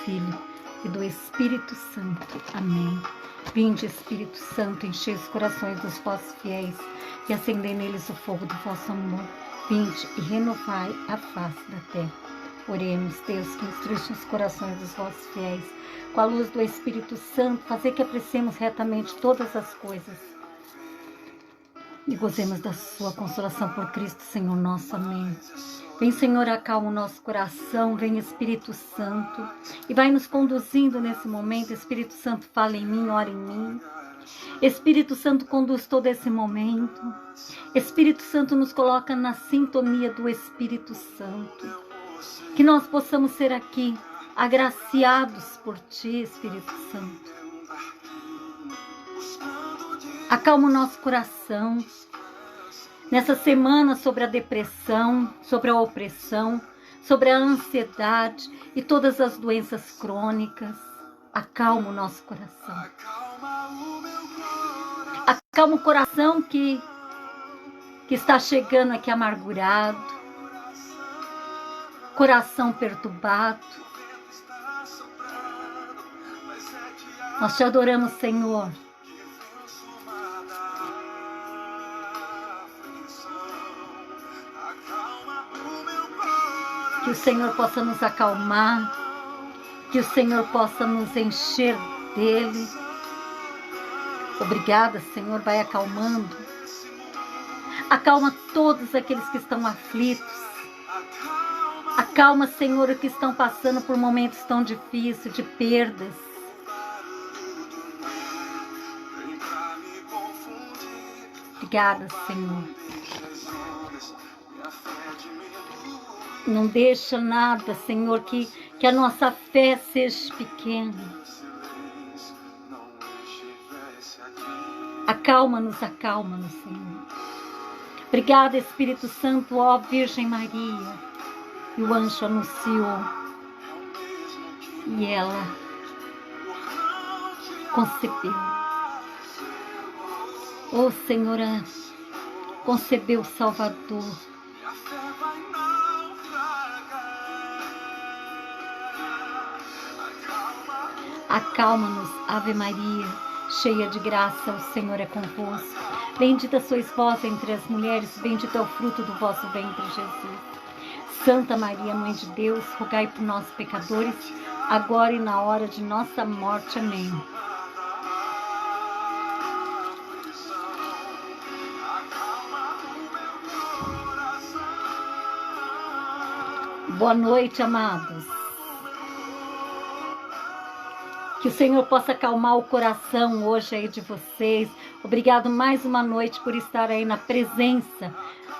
Filho e do Espírito Santo. Amém. Vinde, Espírito Santo, enchei os corações dos vossos fiéis e acendei neles o fogo do vosso amor. Vinde e renovai a face da terra. Oremos, Deus, que instruíste os corações dos vossos fiéis, com a luz do Espírito Santo, fazer que apreciemos retamente todas as coisas e gozemos da sua consolação por Cristo, Senhor nosso. Amém. Vem, Senhor, acalma o nosso coração, vem, Espírito Santo, e vai nos conduzindo nesse momento. Espírito Santo, fala em mim, ora em mim. Espírito Santo, conduz todo esse momento. Espírito Santo, nos coloca na sintonia do Espírito Santo. Que nós possamos ser aqui agraciados por Ti, Espírito Santo. Acalma o nosso coração. Nessa semana, sobre a depressão, sobre a opressão, sobre a ansiedade e todas as doenças crônicas. Acalma o nosso coração. Acalma o coração que está chegando aqui amargurado, coração perturbado. Nós te adoramos, Senhor. Que o Senhor possa nos acalmar, que o Senhor possa nos encher dele. Obrigada, Senhor, vai acalmando. Acalma todos aqueles que estão aflitos. Acalma, Senhor, os que estão passando por momentos tão difíceis, de perdas. Obrigada, Senhor. Não deixa nada, Senhor, que a nossa fé seja pequena. Acalma-nos, Senhor. Obrigada, Espírito Santo, ó Virgem Maria. E o anjo anunciou. E ela concebeu. Ó Senhor, concebeu o Salvador. Acalma-nos, Ave Maria, cheia de graça, o Senhor é convosco. Bendita sois vós entre as mulheres, bendito é o fruto do vosso ventre, Jesus. Santa Maria, Mãe de Deus, rogai por nós, pecadores, agora e na hora de nossa morte. Amém. Boa noite, amados. Que o Senhor possa acalmar o coração hoje aí de vocês. Obrigado mais uma noite por estar aí na presença,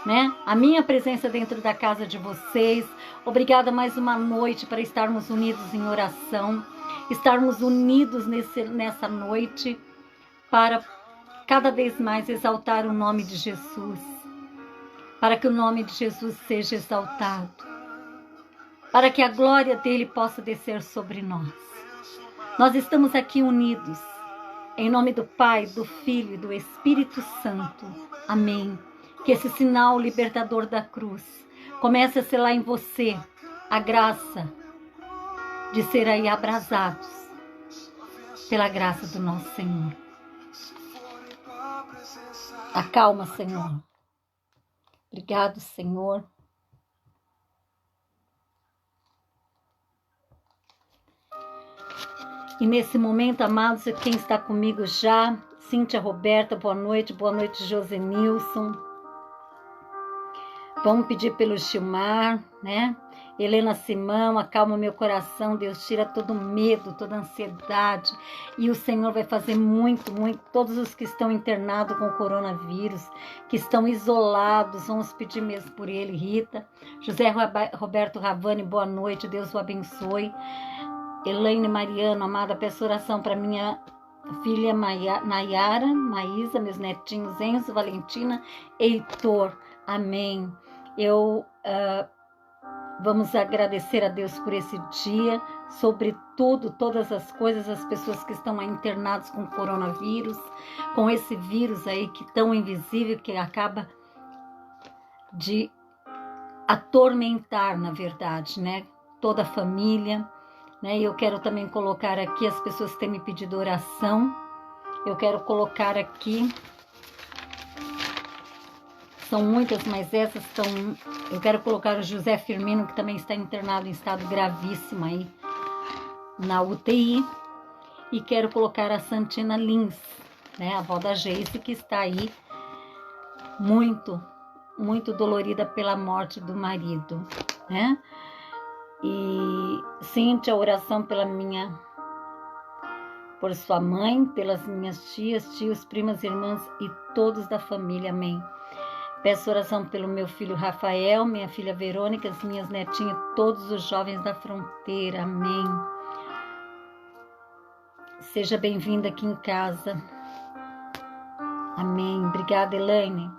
né? A minha presença dentro da casa de vocês. Obrigada mais uma noite para estarmos unidos em oração. Estarmos unidos nessa noite para cada vez mais exaltar o nome de Jesus. Para que o nome de Jesus seja exaltado. Para que a glória dele possa descer sobre nós. Nós estamos aqui unidos, em nome do Pai, do Filho e do Espírito Santo. Amém. Que esse sinal libertador da cruz comece a selar em você a graça de ser aí abrasados pela graça do nosso Senhor. Acalma, Senhor. Obrigado, Senhor. E nesse momento, amados, quem está comigo já, Cíntia Roberta, boa noite, Josenilson. Vamos pedir pelo Gilmar, né? Helena Simão, acalma meu coração, Deus tira todo medo, toda ansiedade. E o Senhor vai fazer muito, todos os que estão internados com o coronavírus, que estão isolados, vamos pedir mesmo por ele, Rita. José Roberto Ravani, boa noite, Deus o abençoe. Elaine Mariano, amada, peço oração para minha filha Nayara, Maísa, meus netinhos Enzo, Valentina, Heitor. Amém. Vamos agradecer a Deus por esse dia, sobretudo todas as coisas, as pessoas que estão internadas com coronavírus, com esse vírus aí que tão invisível, que acaba de atormentar, na verdade, né? Toda a família. né? E eu quero também colocar aqui as pessoas que têm me pedido oração. Eu quero colocar aqui, são muitas, mas essas estão... Eu quero colocar o José Firmino, que também está internado em estado gravíssimo aí na UTI. E quero colocar a Santina Lins, né? A avó da Geise, que está aí muito, muito dolorida pela morte do marido, né? E Cíntia, oração por sua mãe, pelas minhas tias, tios, primas, irmãs e todos da família, amém. Peço oração pelo meu filho Rafael, minha filha Verônica, as minhas netinhas, todos os jovens da fronteira, amém. Seja bem-vinda aqui em casa, amém. Obrigada, Elaine.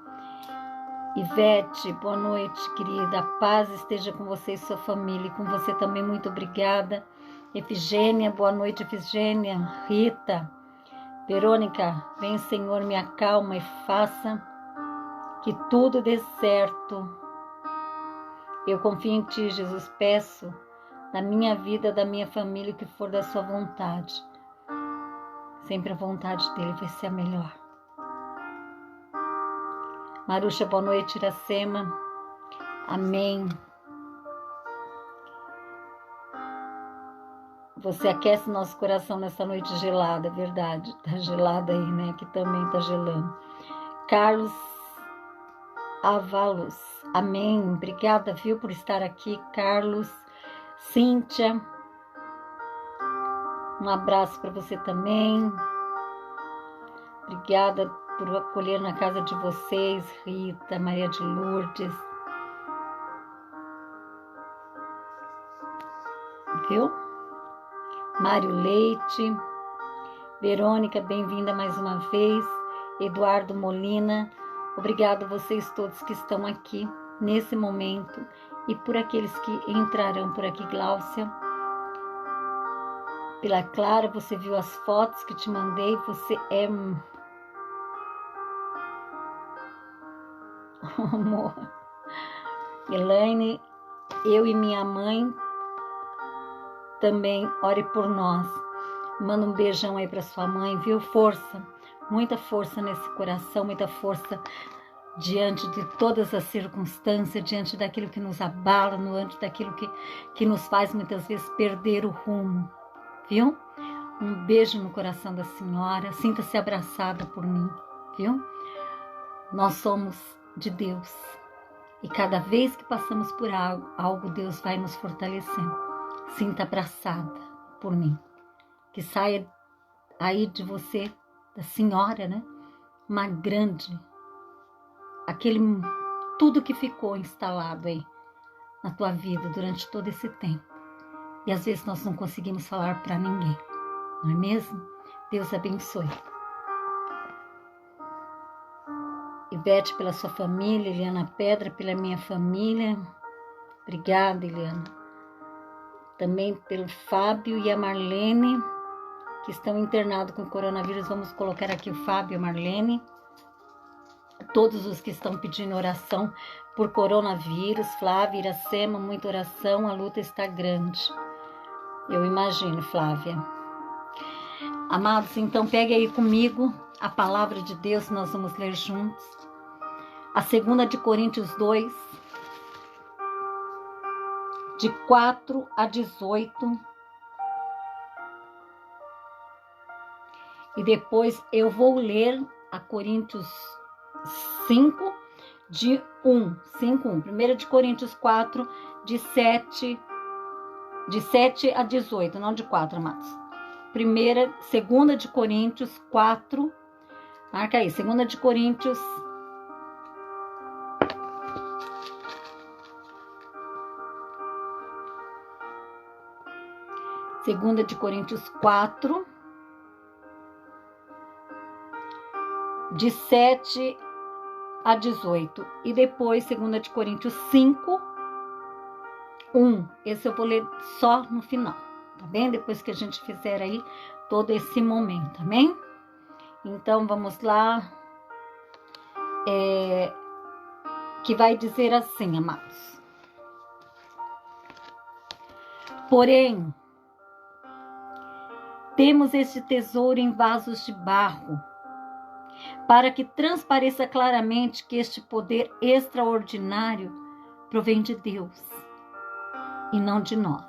Ivete, boa noite, querida. A paz esteja com você e sua família, e com você também, muito obrigada. Efigênia, boa noite, Efigênia. Rita, Verônica, vem, Senhor, me acalma e faça que tudo dê certo. Eu confio em Ti, Jesus, peço da minha vida, da minha família, o que for da Sua vontade. Sempre a vontade dEle vai ser a melhor. Maruxa, boa noite, Iracema. Amém. Você aquece nosso coração nessa noite gelada, é verdade. Tá gelada aí, né? Aqui também tá gelando. Carlos Avalos, amém. Obrigada, viu, por estar aqui, Carlos. Cíntia, um abraço para você também. Obrigada por acolher na casa de vocês, Rita, Maria de Lourdes. Viu? Mário Leite. Verônica, bem-vinda mais uma vez. Eduardo Molina. Obrigado a vocês todos que estão aqui nesse momento e por aqueles que entrarão por aqui. Gláucia, pela Clara, você viu as fotos que te mandei, você é... amor. Elaine, eu e minha mãe também, ore por nós. Manda um beijão aí para sua mãe, viu? Força, muita força nesse coração, muita força diante de todas as circunstâncias, diante daquilo que nos abala, diante daquilo que nos faz muitas vezes perder o rumo, viu? Um beijo no coração da senhora, sinta-se abraçada por mim, viu? Nós somos de Deus e cada vez que passamos por algo, Deus vai nos fortalecendo. Sinta abraçada por mim, que saia aí de você, da senhora, né? Uma grande... tudo que ficou instalado aí na tua vida durante todo esse tempo. E às vezes nós não conseguimos falar para ninguém, não é mesmo? Deus abençoe. Ivete, pela sua família. Eliana Pedra, pela minha família. Obrigada, Eliana. Também pelo Fábio e a Marlene, que estão internados com coronavírus. Vamos colocar aqui o Fábio e a Marlene. Todos os que estão pedindo oração por coronavírus. Flávia, Iracema, muita oração, a luta está grande. Eu imagino, Flávia. Amados, então pegue aí comigo a palavra de Deus, nós vamos ler juntos. A 2 de Coríntios 2, de 4 a 18. E depois eu vou ler a Coríntios 5, de 1. 1 de Coríntios 4, de 7 a 18, não de 4, amados. 2 de Coríntios 4, marca aí, 2 de Coríntios 4, de 7 a 18. E depois 2 de Coríntios 5, 1. Esse eu vou ler só no final, tá bem? Depois que a gente fizer aí todo esse momento, amém? Então vamos lá. Que vai dizer assim, amados. Porém, temos este tesouro em vasos de barro, para que transpareça claramente que este poder extraordinário provém de Deus e não de nós.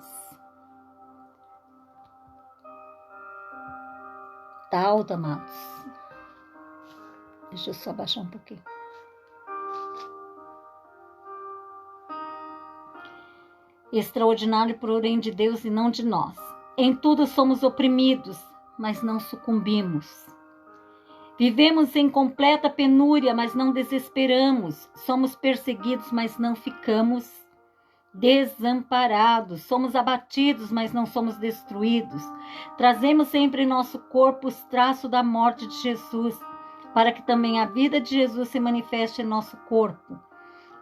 Tá alto, amados? Deixa eu só baixar um pouquinho. Extraordinário porém de Deus e não de nós. Em tudo somos oprimidos, mas não sucumbimos. Vivemos em completa penúria, mas não desesperamos. Somos perseguidos, mas não ficamos desamparados. Somos abatidos, mas não somos destruídos. Trazemos sempre em nosso corpo os traços da morte de Jesus, para que também a vida de Jesus se manifeste em nosso corpo.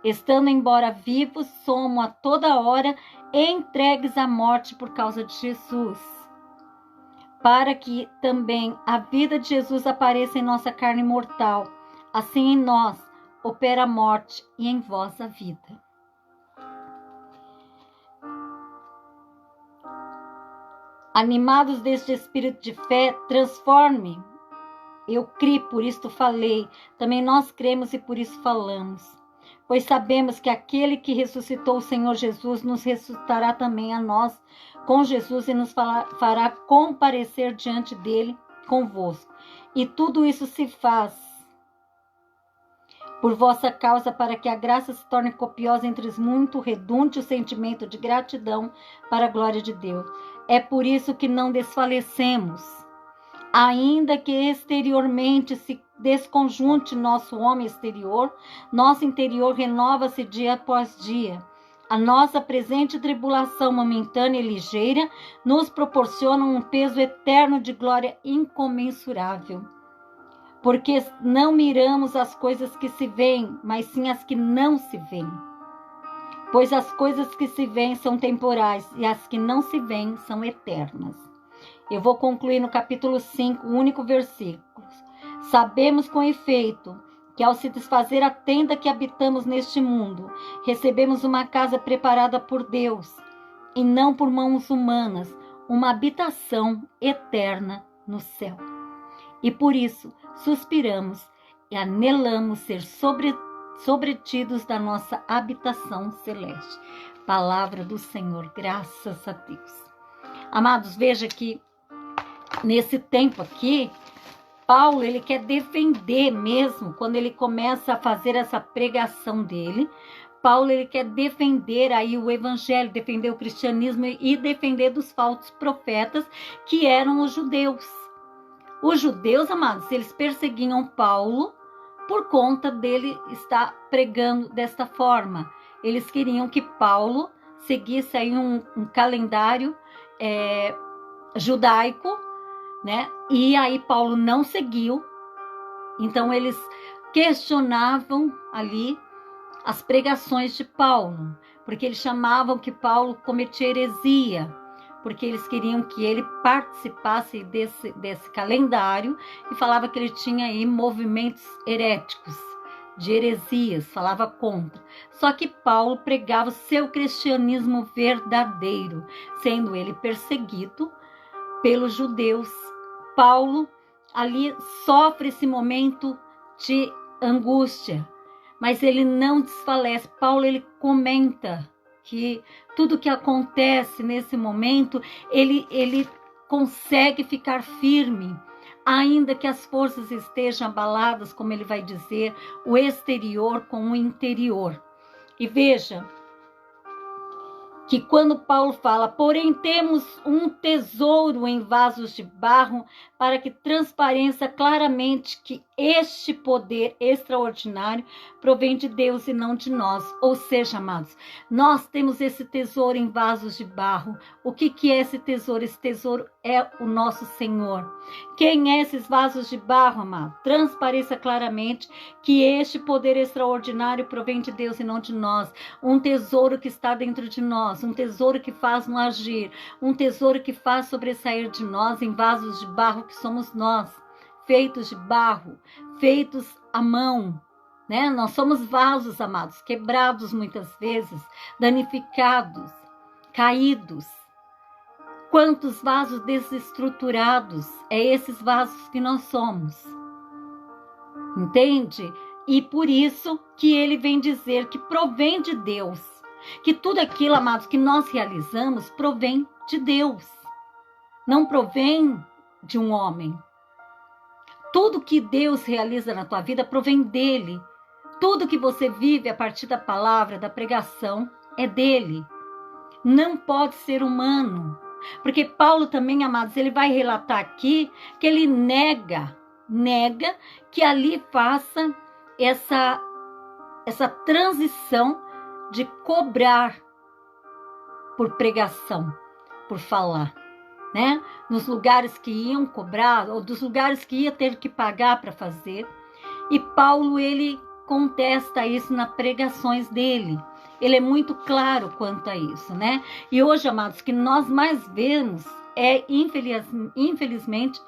Estando embora vivos, somos a toda hora entregues à morte por causa de Jesus, para que também a vida de Jesus apareça em nossa carne mortal. Assim em nós opera a morte e em vós a vida. Animados deste espírito de fé, transforme. Eu criei, por isto falei. Também nós cremos e por isso falamos. Pois sabemos que aquele que ressuscitou o Senhor Jesus nos ressuscitará também a nós com Jesus e nos fará comparecer diante dele convosco. E tudo isso se faz por vossa causa, para que a graça se torne copiosa entre os muitos, redunde o sentimento de gratidão para a glória de Deus. É por isso que não desfalecemos, ainda que exteriormente se desconjunte nosso homem exterior, nosso interior renova-se dia após dia. A nossa presente tribulação momentânea e ligeira nos proporciona um peso eterno de glória incomensurável. Porque não miramos as coisas que se veem, mas sim as que não se veem. Pois as coisas que se veem são temporais e as que não se veem são eternas. Eu vou concluir no capítulo 5, o único versículo. Sabemos com efeito que ao se desfazer a tenda que habitamos neste mundo, recebemos uma casa preparada por Deus e não por mãos humanas, uma habitação eterna no céu. E por isso suspiramos e anelamos ser sobretidos da nossa habitação celeste. Palavra do Senhor, graças a Deus. Amados, veja que nesse tempo aqui, Paulo, ele quer defender mesmo, quando ele começa a fazer essa pregação dele, Paulo, ele quer defender aí o evangelho, defender o cristianismo e defender dos falsos profetas que eram os judeus. Os judeus, amados, eles perseguiam Paulo por conta dele estar pregando desta forma. Eles queriam que Paulo seguisse aí um calendário judaico, né? E aí Paulo não seguiu. Então eles questionavam ali as pregações de Paulo, porque eles chamavam que Paulo cometia heresia, porque eles queriam que ele participasse desse calendário e falava que ele tinha aí movimentos heréticos, de heresias, falava contra. Só que Paulo pregava o seu cristianismo verdadeiro, sendo ele perseguido pelos judeus. Paulo ali sofre esse momento de angústia, mas ele não desfalece. Paulo, ele comenta que tudo que acontece nesse momento, ele consegue ficar firme, ainda que as forças estejam abaladas, como ele vai dizer, o exterior com o interior. E veja que quando Paulo fala, porém temos um tesouro em vasos de barro, para que transpareça claramente que este poder extraordinário provém de Deus e não de nós. Ou seja, amados, nós temos esse tesouro em vasos de barro. O que é esse tesouro? Esse tesouro é o nosso Senhor. Quem é esses vasos de barro, amado? Transpareça claramente que este poder extraordinário provém de Deus e não de nós. Um tesouro que está dentro de nós, um tesouro que faz no agir, um tesouro que faz sobressair de nós em vasos de barro que somos nós, feitos de barro, feitos à mão, né? Nós somos vasos, amados, quebrados muitas vezes, danificados, caídos. Quantos vasos desestruturados, é esses vasos que nós somos. Entende? E por isso que ele vem dizer que provém de Deus. Que tudo aquilo, amados, que nós realizamos provém de Deus. Não provém de um homem. Tudo que Deus realiza na tua vida provém dele. Tudo que você vive a partir da palavra, da pregação, é dele. Não pode ser humano. Porque Paulo também, amados, ele vai relatar aqui que ele nega que ali faça essa transição de cobrar por pregação, por falar, né? Nos lugares que iam cobrar, ou dos lugares que ia ter que pagar para fazer. E Paulo, ele contesta isso nas pregações dele. Ele é muito claro quanto a isso, né? E hoje, amados, que nós mais vemos infelizmente,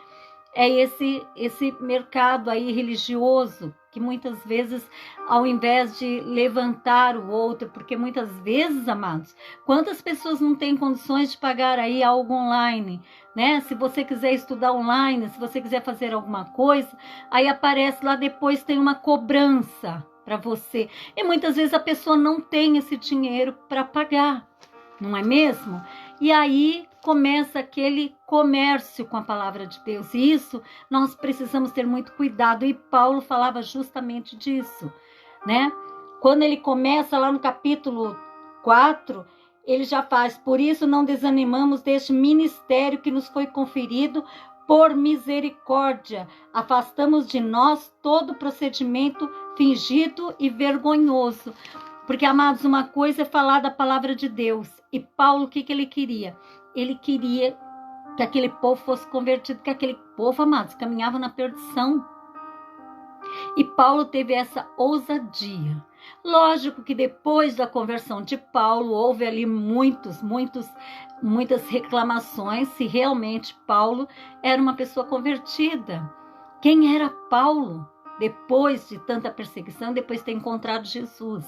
é esse mercado aí religioso, que muitas vezes, ao invés de levantar o outro, porque muitas vezes, amados, quantas pessoas não têm condições de pagar aí algo online, né? Se você quiser estudar online, se você quiser fazer alguma coisa, aí aparece lá depois, tem uma cobrança para você. E muitas vezes a pessoa não tem esse dinheiro para pagar, não é mesmo? E aí começa aquele comércio com a palavra de Deus. E isso nós precisamos ter muito cuidado. E Paulo falava justamente disso, né? Quando ele começa lá no capítulo 4, ele já faz: por isso não desanimamos deste ministério que nos foi conferido por misericórdia. Afastamos de nós todo procedimento fingido e vergonhoso. Porque, amados, uma coisa é falar da palavra de Deus. E Paulo, o que ele queria? Ele queria que aquele povo fosse convertido, que aquele povo, amados, caminhava na perdição. E Paulo teve essa ousadia. Lógico que depois da conversão de Paulo, houve ali muitas reclamações se realmente Paulo era uma pessoa convertida. Quem era Paulo depois de tanta perseguição, depois de ter encontrado Jesus?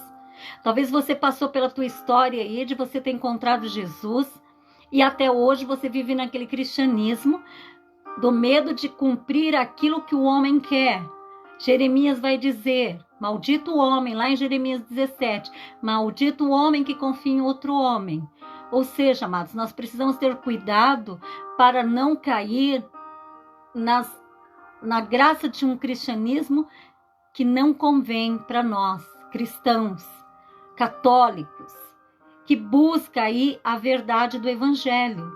Talvez você passou pela tua história aí de você ter encontrado Jesus e até hoje você vive naquele cristianismo do medo de cumprir aquilo que o homem quer. Jeremias vai dizer: maldito o homem, lá em Jeremias 17, maldito o homem que confia em outro homem. Ou seja, amados, nós precisamos ter cuidado para não cair na graça de um cristianismo que não convém para nós, cristãos, católicos, que busca aí a verdade do evangelho.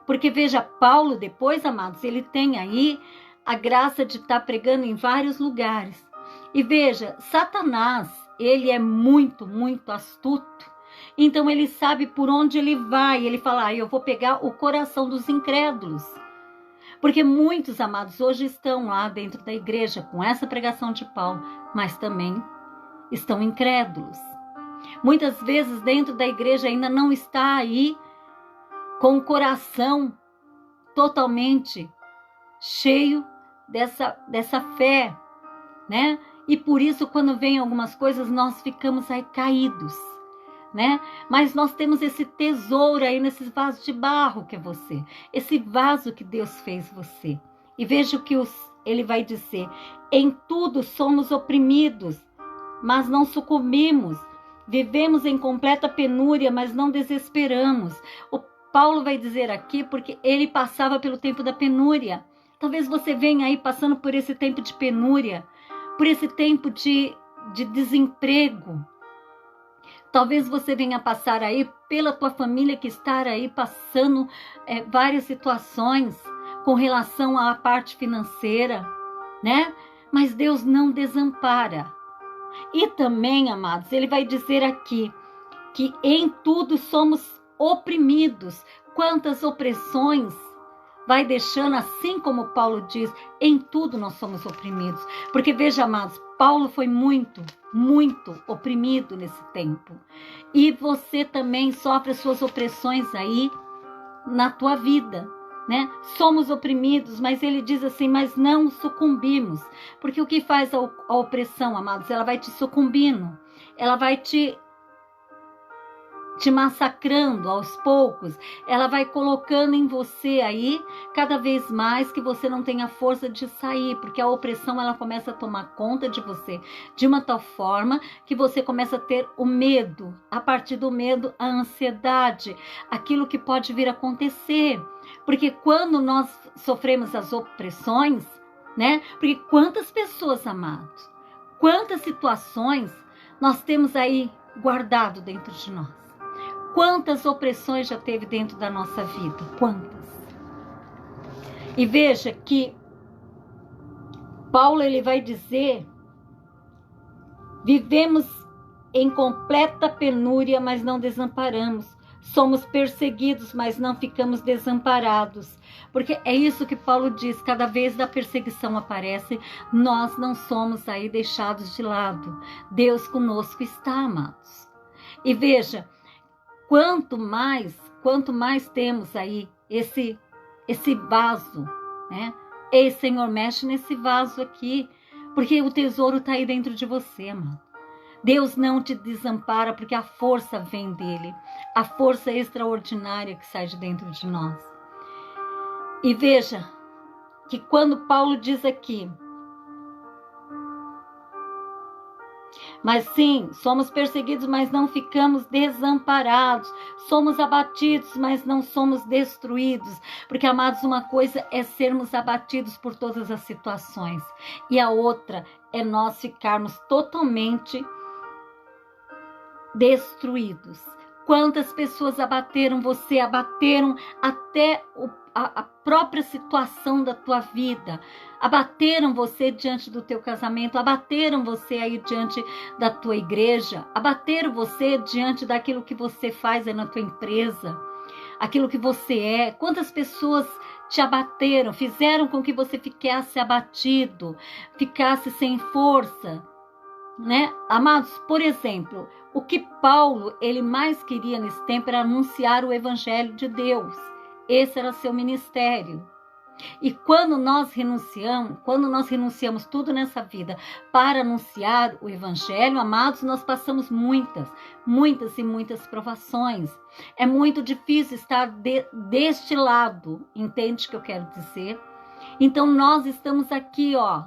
Porque veja, Paulo depois, amados, ele tem aí a graça de estar pregando em vários lugares. E veja, Satanás, ele é muito astuto. Então ele sabe por onde ele vai. Ele fala: eu vou pegar o coração dos incrédulos. Porque muitos, amados, hoje estão lá dentro da igreja com essa pregação de Paulo, mas também estão incrédulos. Muitas vezes dentro da igreja ainda não está aí com o coração totalmente cheio dessa fé, né? E por isso, quando vem algumas coisas, nós ficamos aí caídos, né? Mas nós temos esse tesouro aí nesses vasos de barro que é você, esse vaso que Deus fez você. E veja o que ele vai dizer: em tudo somos oprimidos, mas não sucumbimos. Vivemos em completa penúria, mas não desesperamos. O Paulo vai dizer aqui porque ele passava pelo tempo da penúria. Talvez você venha aí passando por esse tempo de penúria, por esse tempo de desemprego. Talvez você venha passar aí pela tua família que está aí passando várias situações com relação à parte financeira, né? Mas Deus não desampara. E também, amados, ele vai dizer aqui que em tudo somos oprimidos. Quantas opressões vai deixando, assim como Paulo diz, em tudo nós somos oprimidos. Porque veja, amados, Paulo foi muito oprimido nesse tempo. E você também sofre as suas opressões aí na tua vida, né? Somos oprimidos, mas ele diz assim: mas não sucumbimos. Porque o que faz a opressão, amados? Ela vai te sucumbindo. Ela vai te te massacrando aos poucos, ela vai colocando em você aí cada vez mais que você não tenha força de sair, porque a opressão ela começa a tomar conta de você de uma tal forma que você começa a ter o medo, a partir do medo a ansiedade, aquilo que pode vir a acontecer, porque quando nós sofremos as opressões, né? Porque quantas pessoas, amados, quantas situações nós temos aí guardado dentro de nós. Quantas opressões já teve dentro da nossa vida? Quantas? E veja que Paulo ele vai dizer: vivemos em completa penúria, mas não desamparamos. Somos perseguidos, mas não ficamos desamparados. Porque é isso que Paulo diz, cada vez que a perseguição aparece, nós não somos aí deixados de lado. Deus conosco está, amados. E veja, quanto mais temos aí esse vaso, né? Ei, Senhor, mexe nesse vaso aqui, porque o tesouro está aí dentro de você, amado. Deus não te desampara, porque a força vem dele, a força extraordinária que sai de dentro de nós. E veja que quando Paulo diz aqui, mas sim, somos perseguidos, mas não ficamos desamparados. Somos abatidos, mas não somos destruídos. Porque, amados, uma coisa é sermos abatidos por todas as situações. E a outra é nós ficarmos totalmente destruídos. Quantas pessoas abateram você, abateram até a própria situação da tua vida, abateram você diante do teu casamento, abateram você aí diante da tua igreja, abateram você diante daquilo que você faz aí na tua empresa, aquilo que você é. Quantas pessoas te abateram, fizeram com que você ficasse abatido, ficasse sem força, né? Amados, por exemplo, o que Paulo ele mais queria nesse tempo era anunciar o evangelho de Deus. Esse era seu ministério. E quando nós renunciamos tudo nessa vida para anunciar o evangelho, amados, nós passamos muitas e muitas provações. É muito difícil estar deste lado, entende o que eu quero dizer? Então nós estamos aqui, ó,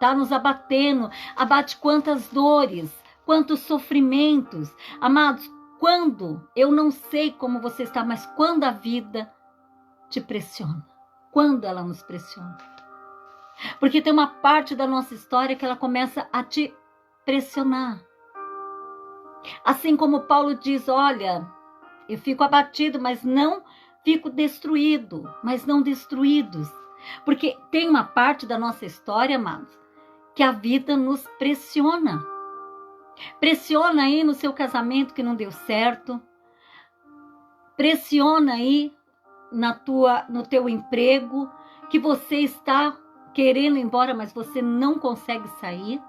tá nos abatendo, abate quantas dores, quantos sofrimentos. Amados, quando, eu não sei como você está, mas quando a vida te pressiona, quando ela nos pressiona. Porque tem uma parte da nossa história que ela começa a te pressionar. Assim como Paulo diz, olha, eu fico abatido, mas não fico destruído, mas não destruídos. Porque tem uma parte da nossa história, amados, que a vida nos pressiona. Pressiona aí no seu casamento que não deu certo. Pressiona aí no teu emprego, que você está querendo ir embora, mas você não consegue sair,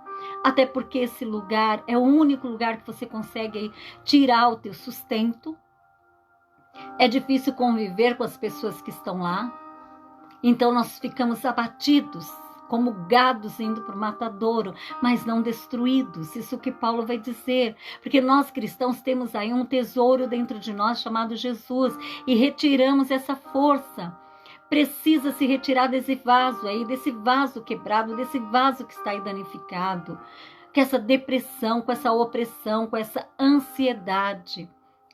até porque esse lugar é o único lugar que você consegue aí tirar o teu sustento. É difícil conviver com as pessoas que estão lá, então nós ficamos abatidos, como gados indo para o matadouro, mas não destruídos. Isso que Paulo vai dizer, porque nós cristãos temos aí um tesouro dentro de nós chamado Jesus, e retiramos essa força. Precisa se retirar desse vaso aí, desse vaso quebrado, desse vaso que está aí danificado, com essa depressão, com essa opressão, com essa ansiedade,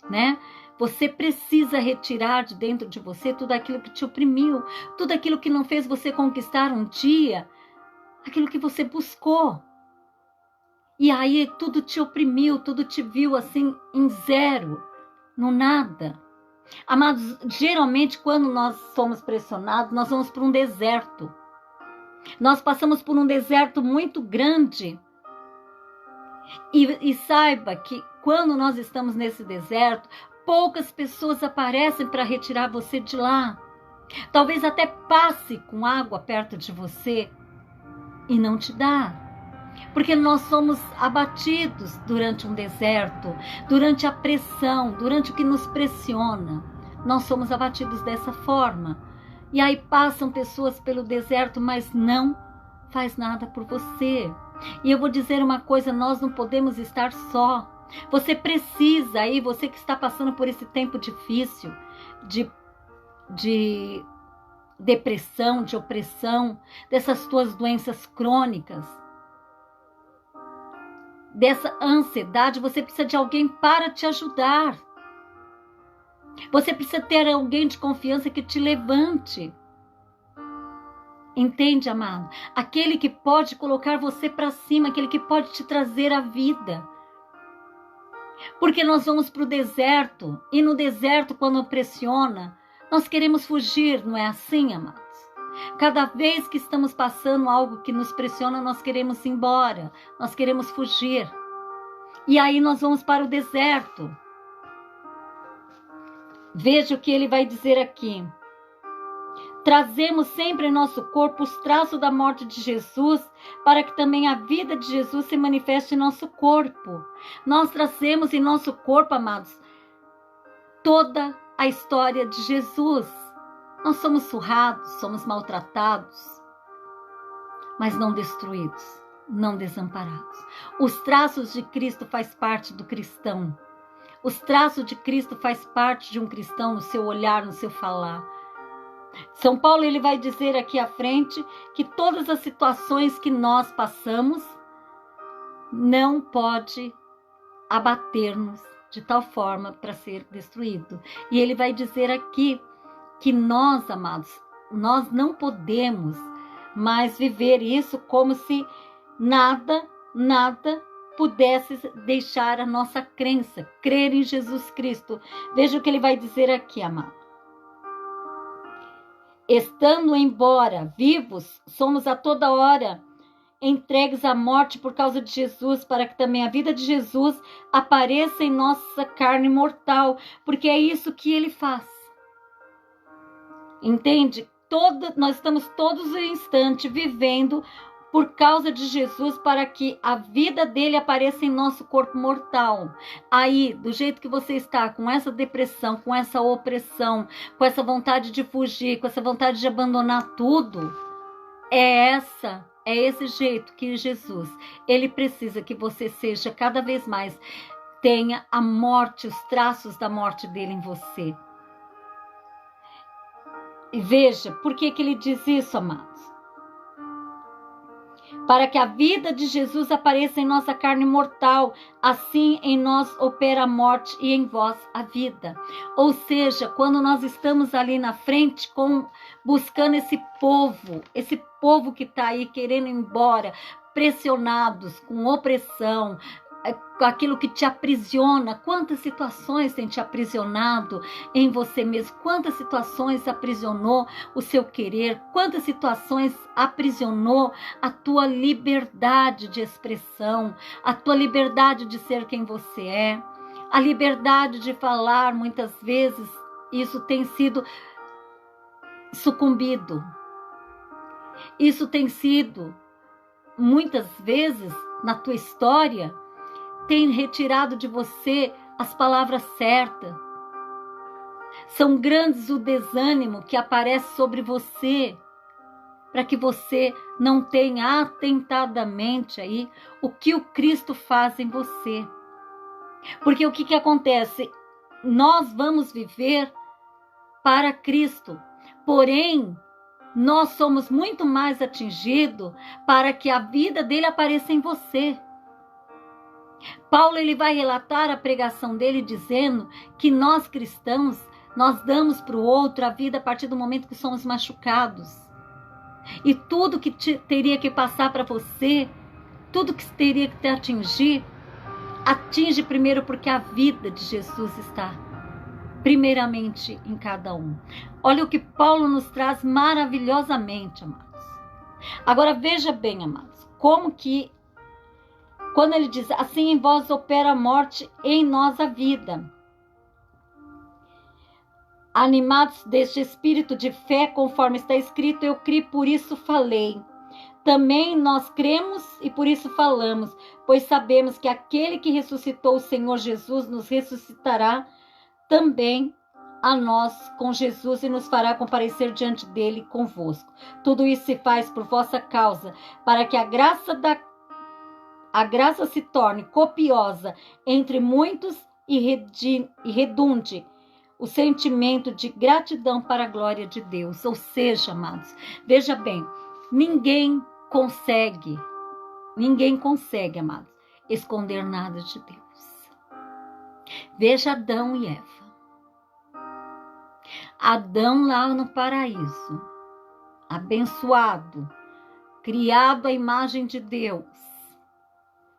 né? Você precisa retirar de dentro de você tudo aquilo que te oprimiu, tudo aquilo que não fez você conquistar um dia, aquilo que você buscou. E aí tudo te oprimiu, tudo te viu assim em zero, no nada. Amados, geralmente quando nós somos pressionados, nós vamos para um deserto. Nós passamos por um deserto muito grande. E saiba que quando nós estamos nesse deserto, poucas pessoas aparecem para retirar você de lá. Talvez até passe com água perto de você e não te dá. Porque nós somos abatidos durante um deserto, durante a pressão, durante o que nos pressiona. Nós somos abatidos dessa forma. E aí passam pessoas pelo deserto, mas não faz nada por você. E eu vou dizer uma coisa, nós não podemos estar só. Você precisa aí, você que está passando por esse tempo difícil de depressão, de opressão, dessas tuas doenças crônicas, dessa ansiedade, você precisa de alguém para te ajudar. Você precisa ter alguém de confiança que te levante. Entende, amado? Aquele que pode colocar você para cima, aquele que pode te trazer a vida. Porque nós vamos para o deserto, e no deserto, quando pressiona, nós queremos fugir, não é assim, amados? Cada vez que estamos passando algo que nos pressiona, nós queremos ir embora, nós queremos fugir. E aí nós vamos para o deserto. Veja o que ele vai dizer aqui. Trazemos sempre em nosso corpo os traços da morte de Jesus, para que também a vida de Jesus se manifeste em nosso corpo. Nós trazemos em nosso corpo, amados, toda a história de Jesus. Nós somos surrados, somos maltratados, mas não destruídos, não desamparados. Os traços de Cristo faz parte do cristão. Os traços de Cristo faz parte de um cristão no seu olhar, no seu falar. São Paulo, ele vai dizer aqui à frente que todas as situações que nós passamos não pode abater-nos de tal forma para ser destruído. E ele vai dizer aqui que nós, amados, nós não podemos mais viver isso como se nada pudesse deixar a nossa crença, crer em Jesus Cristo. Veja o que ele vai dizer aqui, amado. Estando embora vivos, somos a toda hora entregues à morte por causa de Jesus, para que também a vida de Jesus apareça em nossa carne mortal, porque é isso que ele faz. Entende? Nós estamos todos em instante vivendo por causa de Jesus, para que a vida dele apareça em nosso corpo mortal. Aí, do jeito que você está, com essa depressão, com essa opressão, com essa vontade de fugir, com essa vontade de abandonar tudo, é esse jeito que Jesus, ele precisa que você seja cada vez mais, tenha a morte, os traços da morte dele em você. E veja, por que ele diz isso, amados? Para que a vida de Jesus apareça em nossa carne mortal, assim em nós opera a morte e em vós a vida. Ou seja, quando nós estamos ali na frente buscando esse povo que está aí querendo ir embora, pressionados, com opressão, com aquilo que te aprisiona. Quantas situações tem te aprisionado em você mesmo? Quantas situações aprisionou o seu querer? Quantas situações aprisionou a tua liberdade de expressão, a tua liberdade de ser quem você é, a liberdade de falar? Muitas vezes isso tem sido sucumbido. Isso tem sido, muitas vezes, na tua história, tem retirado de você as palavras certas. São grandes o desânimo que aparece sobre você, para que você não tenha atentadamente aí o que o Cristo faz em você. Porque o que acontece? Nós vamos viver para Cristo, porém, nós somos muito mais atingidos para que a vida dele apareça em você. Paulo, ele vai relatar a pregação dele dizendo que nós cristãos, nós damos para o outro a vida a partir do momento que somos machucados. E tudo que teria que passar para você, tudo que teria que te atingir, atinge primeiro porque a vida de Jesus está primeiramente em cada um. Olha o que Paulo nos traz maravilhosamente, amados. Agora veja bem, amados, como que quando ele diz, assim em vós opera a morte, em nós a vida. Animados deste espírito de fé, conforme está escrito, eu criei, por isso falei. Também nós cremos e por isso falamos, pois sabemos que aquele que ressuscitou o Senhor Jesus nos ressuscitará também a nós com Jesus e nos fará comparecer diante dele convosco. Tudo isso se faz por vossa causa, para que a graça a graça se torne copiosa entre muitos e redunde o sentimento de gratidão para a glória de Deus. Ou seja, amados, veja bem, ninguém consegue, amados, esconder nada de Deus. Veja Adão e Eva. Adão lá no paraíso, abençoado, criado à imagem de Deus.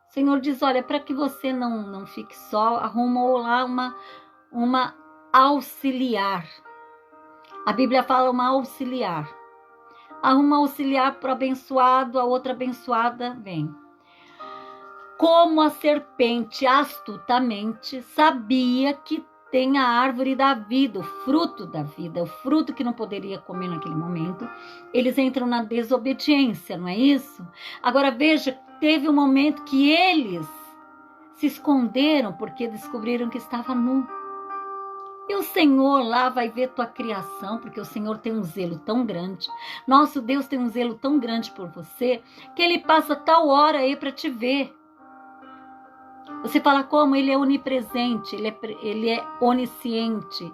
O Senhor diz, olha, para que você não fique só, arrumou lá uma auxiliar. A Bíblia fala uma auxiliar. Arruma auxiliar para o abençoado, a outra abençoada vem. Como a serpente astutamente sabia que tem a árvore da vida, o fruto da vida, o fruto que não poderia comer naquele momento, eles entram na desobediência, não é isso? Agora veja, teve um momento que eles se esconderam porque descobriram que estava nu. E o Senhor lá vai ver tua criação, porque o Senhor tem um zelo tão grande. Nosso Deus tem um zelo tão grande por você, que Ele passa tal hora aí para te ver. Você fala como? Ele é onipresente, ele é onisciente.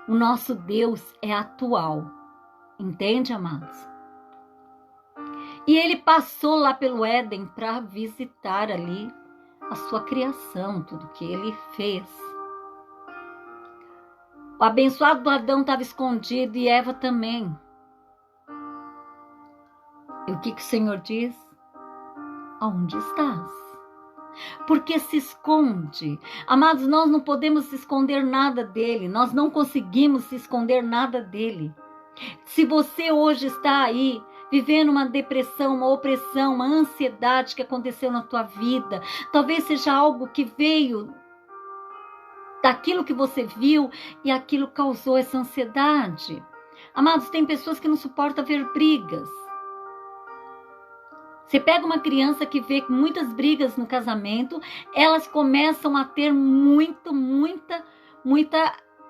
O nosso Deus é atual. Entende, amados? E Ele passou lá pelo Éden para visitar ali a sua criação, tudo que Ele fez. O abençoado do Adão estava escondido e Eva também. E o que o Senhor diz? Aonde estás? Porque se esconde. Amados, nós não podemos esconder nada dele. Nós não conseguimos esconder nada dele. Se você hoje está aí vivendo uma depressão, uma opressão, uma ansiedade que aconteceu na tua vida, talvez seja algo que veio daquilo que você viu e aquilo causou essa ansiedade. Amados, tem pessoas que não suportam ver brigas. Você pega uma criança que vê muitas brigas no casamento, elas começam a ter muita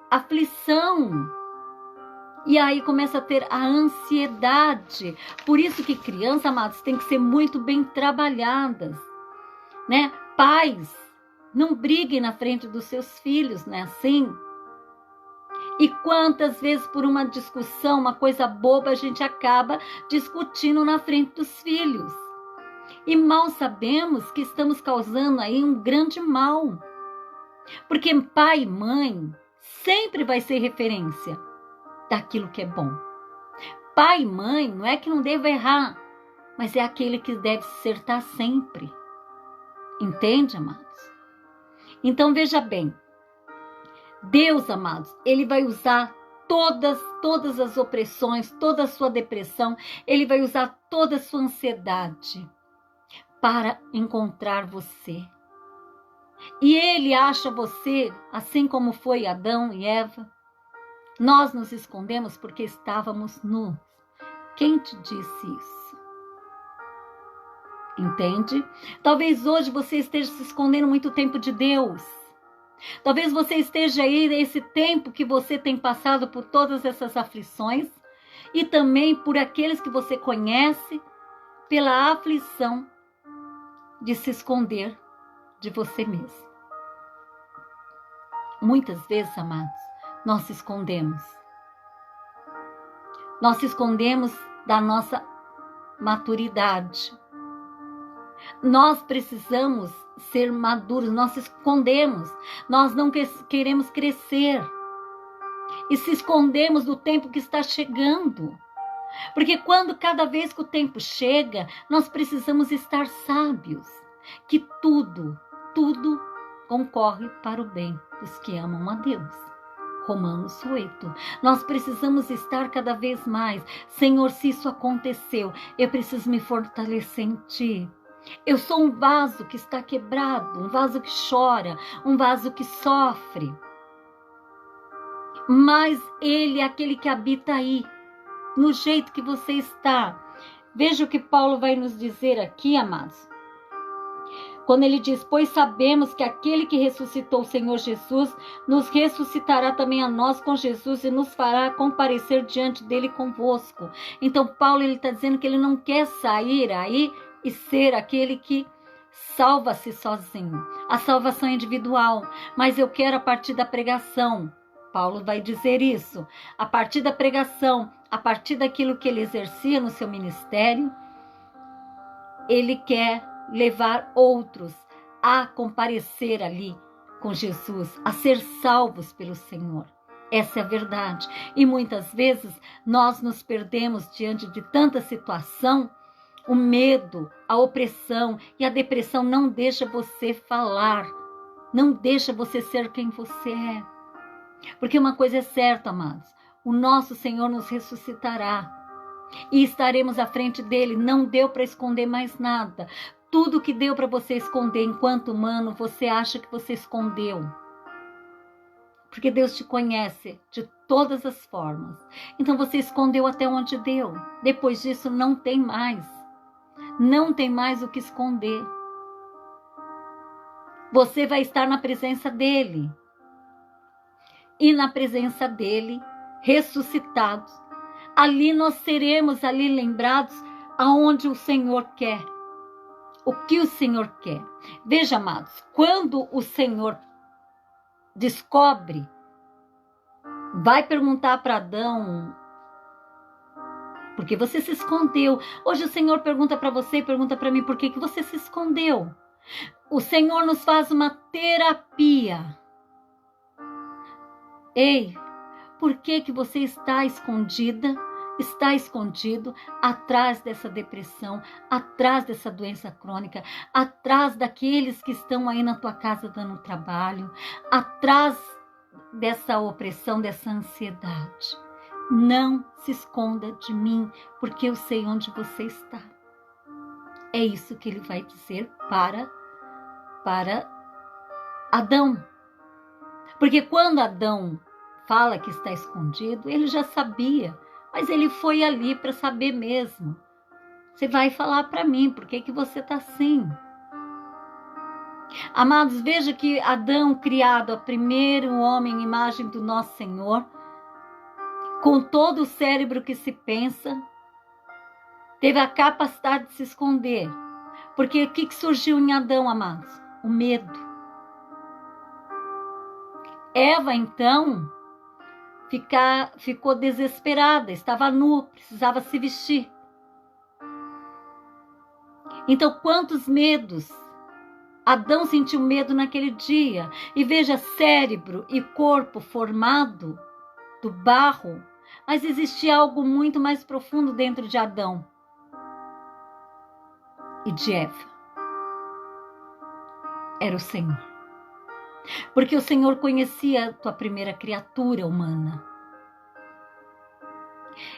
aflição. E aí começa a ter a ansiedade. Por isso que crianças, amados, tem que ser muito bem trabalhadas, né? Pais, não briguem na frente dos seus filhos, não é assim? E quantas vezes por uma discussão, uma coisa boba, a gente acaba discutindo na frente dos filhos. E mal sabemos que estamos causando aí um grande mal. Porque pai e mãe sempre vai ser referência daquilo que é bom. Pai e mãe não é que não deva errar, mas é aquele que deve acertar sempre. Entende, amados? Então veja bem, Deus, amados, Ele vai usar todas as opressões, toda a sua depressão, Ele vai usar toda a sua ansiedade para encontrar você. E Ele acha você, assim como foi Adão e Eva. Nós nos escondemos porque estávamos nus. Quem te disse isso? Entende? Talvez hoje você esteja se escondendo muito tempo de Deus. Talvez você esteja aí nesse tempo que você tem passado por todas essas aflições e também por aqueles que você conhece, pela aflição de se esconder de você mesmo. Muitas vezes, amados, nós se escondemos. Nós se escondemos da nossa maturidade. Nós precisamos ser maduros, nós se escondemos, nós não queremos crescer. E se escondemos do tempo que está chegando. Porque cada vez que o tempo chega, nós precisamos estar sábios. Que tudo concorre para o bem dos que amam a Deus. Romanos 8. Nós precisamos estar cada vez mais. Senhor, se isso aconteceu, eu preciso me fortalecer em Ti. Eu sou um vaso que está quebrado, um vaso que chora, um vaso que sofre. Mas Ele é aquele que habita aí, no jeito que você está. Veja o que Paulo vai nos dizer aqui, amados. Quando ele diz, pois sabemos que aquele que ressuscitou o Senhor Jesus, nos ressuscitará também a nós com Jesus e nos fará comparecer diante dele convosco. Então Paulo está dizendo que ele não quer sair aí e ser aquele que salva-se sozinho. A salvação é individual, mas eu quero a partir da pregação. Paulo vai dizer isso. A partir da pregação, a partir daquilo que ele exercia no seu ministério, ele quer levar outros a comparecer ali com Jesus, a ser salvos pelo Senhor. Essa é a verdade. E muitas vezes nós nos perdemos diante de tanta situação. O medo, a opressão e a depressão não deixa você falar, não deixa você ser quem você é. Porque uma coisa é certa, amados, o nosso Senhor nos ressuscitará e estaremos à frente dele. Não deu para esconder mais nada. Tudo que deu para você esconder enquanto humano, você acha que você escondeu. Porque Deus te conhece de todas as formas. Então você escondeu até onde deu. Depois disso não tem mais. Não tem mais o que esconder. Você vai estar na presença dele. E na presença dele, ressuscitados. Ali nós seremos ali lembrados aonde o Senhor quer. O que o Senhor quer. Veja, amados, quando o Senhor descobre, vai perguntar para Adão, porque você se escondeu. Hoje o Senhor pergunta para você e pergunta para mim, por que você se escondeu? O Senhor nos faz uma terapia. Ei, por que você está escondida, está escondido atrás dessa depressão, atrás dessa doença crônica, atrás daqueles que estão aí na tua casa dando trabalho, atrás dessa opressão, dessa ansiedade? Não se esconda de mim, porque eu sei onde você está. É isso que ele vai dizer para Adão. Porque quando Adão fala que está escondido, ele já sabia, mas ele foi ali para saber mesmo. Você vai falar para mim, por que você está assim? Amados, veja que Adão, criado, o primeiro homem, imagem do nosso Senhor, com todo o cérebro que se pensa, teve a capacidade de se esconder. Porque o que surgiu em Adão, amados? O medo. Eva, então, ficou desesperada, estava nua, precisava se vestir. Então, quantos medos? Adão sentiu medo naquele dia. E veja, cérebro e corpo formado do barro, mas existia algo muito mais profundo dentro de Adão e de Eva. Era o Senhor. Porque o Senhor conhecia a tua primeira criatura humana.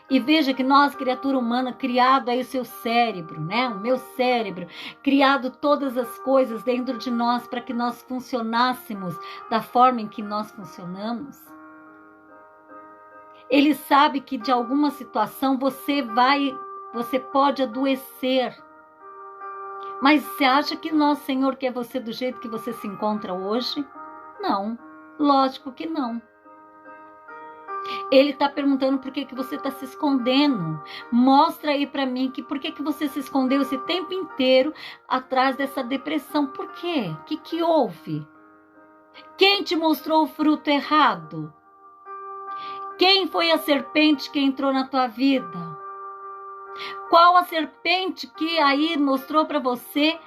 E veja que nós, criatura humana, criado aí o seu cérebro, né? O meu cérebro, criado todas as coisas dentro de nós para que nós funcionássemos da forma em que nós funcionamos. Ele sabe que de alguma situação você pode adoecer. Mas você acha que nosso Senhor quer você do jeito que você se encontra hoje? Não, lógico que não. Ele está perguntando por que você está se escondendo. Mostra aí para mim por que você se escondeu esse tempo inteiro atrás dessa depressão. Por quê? O que houve? Quem te mostrou o fruto errado? Quem foi a serpente que entrou na tua vida? Qual a serpente que aí mostrou para você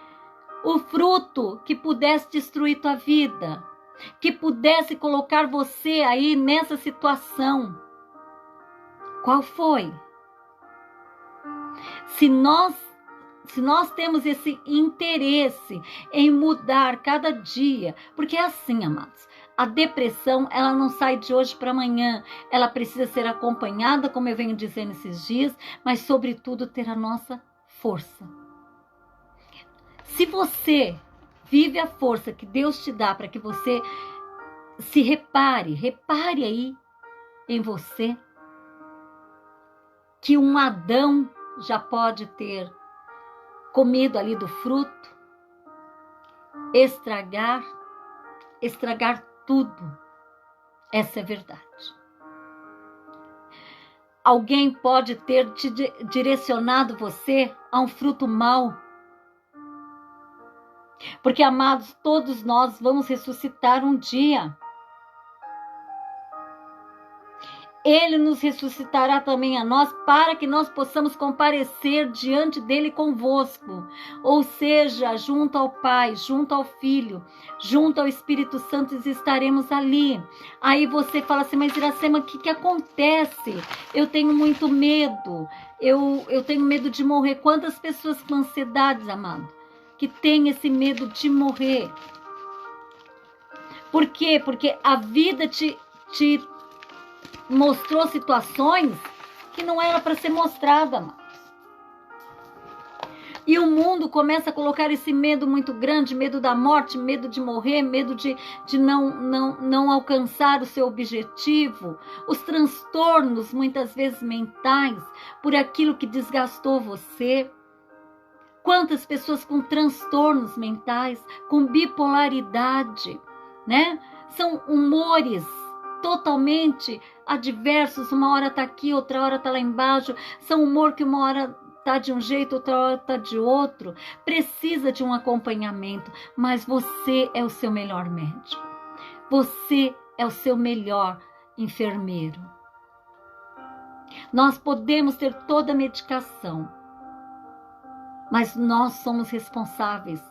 o fruto que pudesse destruir tua vida? Que pudesse colocar você aí nessa situação? Qual foi? Se nós temos esse interesse em mudar cada dia, porque é assim, amados, a depressão, ela não sai de hoje para amanhã, ela precisa ser acompanhada, como eu venho dizendo esses dias, mas sobretudo ter a nossa força. Se você vive a força que Deus te dá para que você se repare aí em você, que um Adão já pode ter comido ali do fruto, estragar tudo. Essa é a verdade. Alguém pode ter te direcionado você a um fruto mau. Porque, amados, todos nós vamos ressuscitar um dia. Ele nos ressuscitará também a nós, para que nós possamos comparecer diante dele convosco. Ou seja, junto ao Pai, junto ao Filho, junto ao Espírito Santo, estaremos ali. Aí você fala assim, mas Iracema, o que acontece? Eu tenho muito medo, eu tenho medo de morrer. Quantas pessoas com ansiedades, amado, que têm esse medo de morrer? Por quê? Porque a vida te mostrou situações que não era para ser mostrada, amados. E o mundo começa a colocar esse medo muito grande, medo da morte, medo de morrer, medo de não alcançar o seu objetivo, os transtornos, muitas vezes mentais, por aquilo que desgastou você. Quantas pessoas com transtornos mentais, com bipolaridade, né? São humores totalmente adversos, uma hora tá aqui, outra hora tá lá embaixo, são humor que uma hora tá de um jeito, outra hora tá de outro, precisa de um acompanhamento, mas você é o seu melhor médico, você é o seu melhor enfermeiro. Nós podemos ter toda a medicação, mas nós somos responsáveis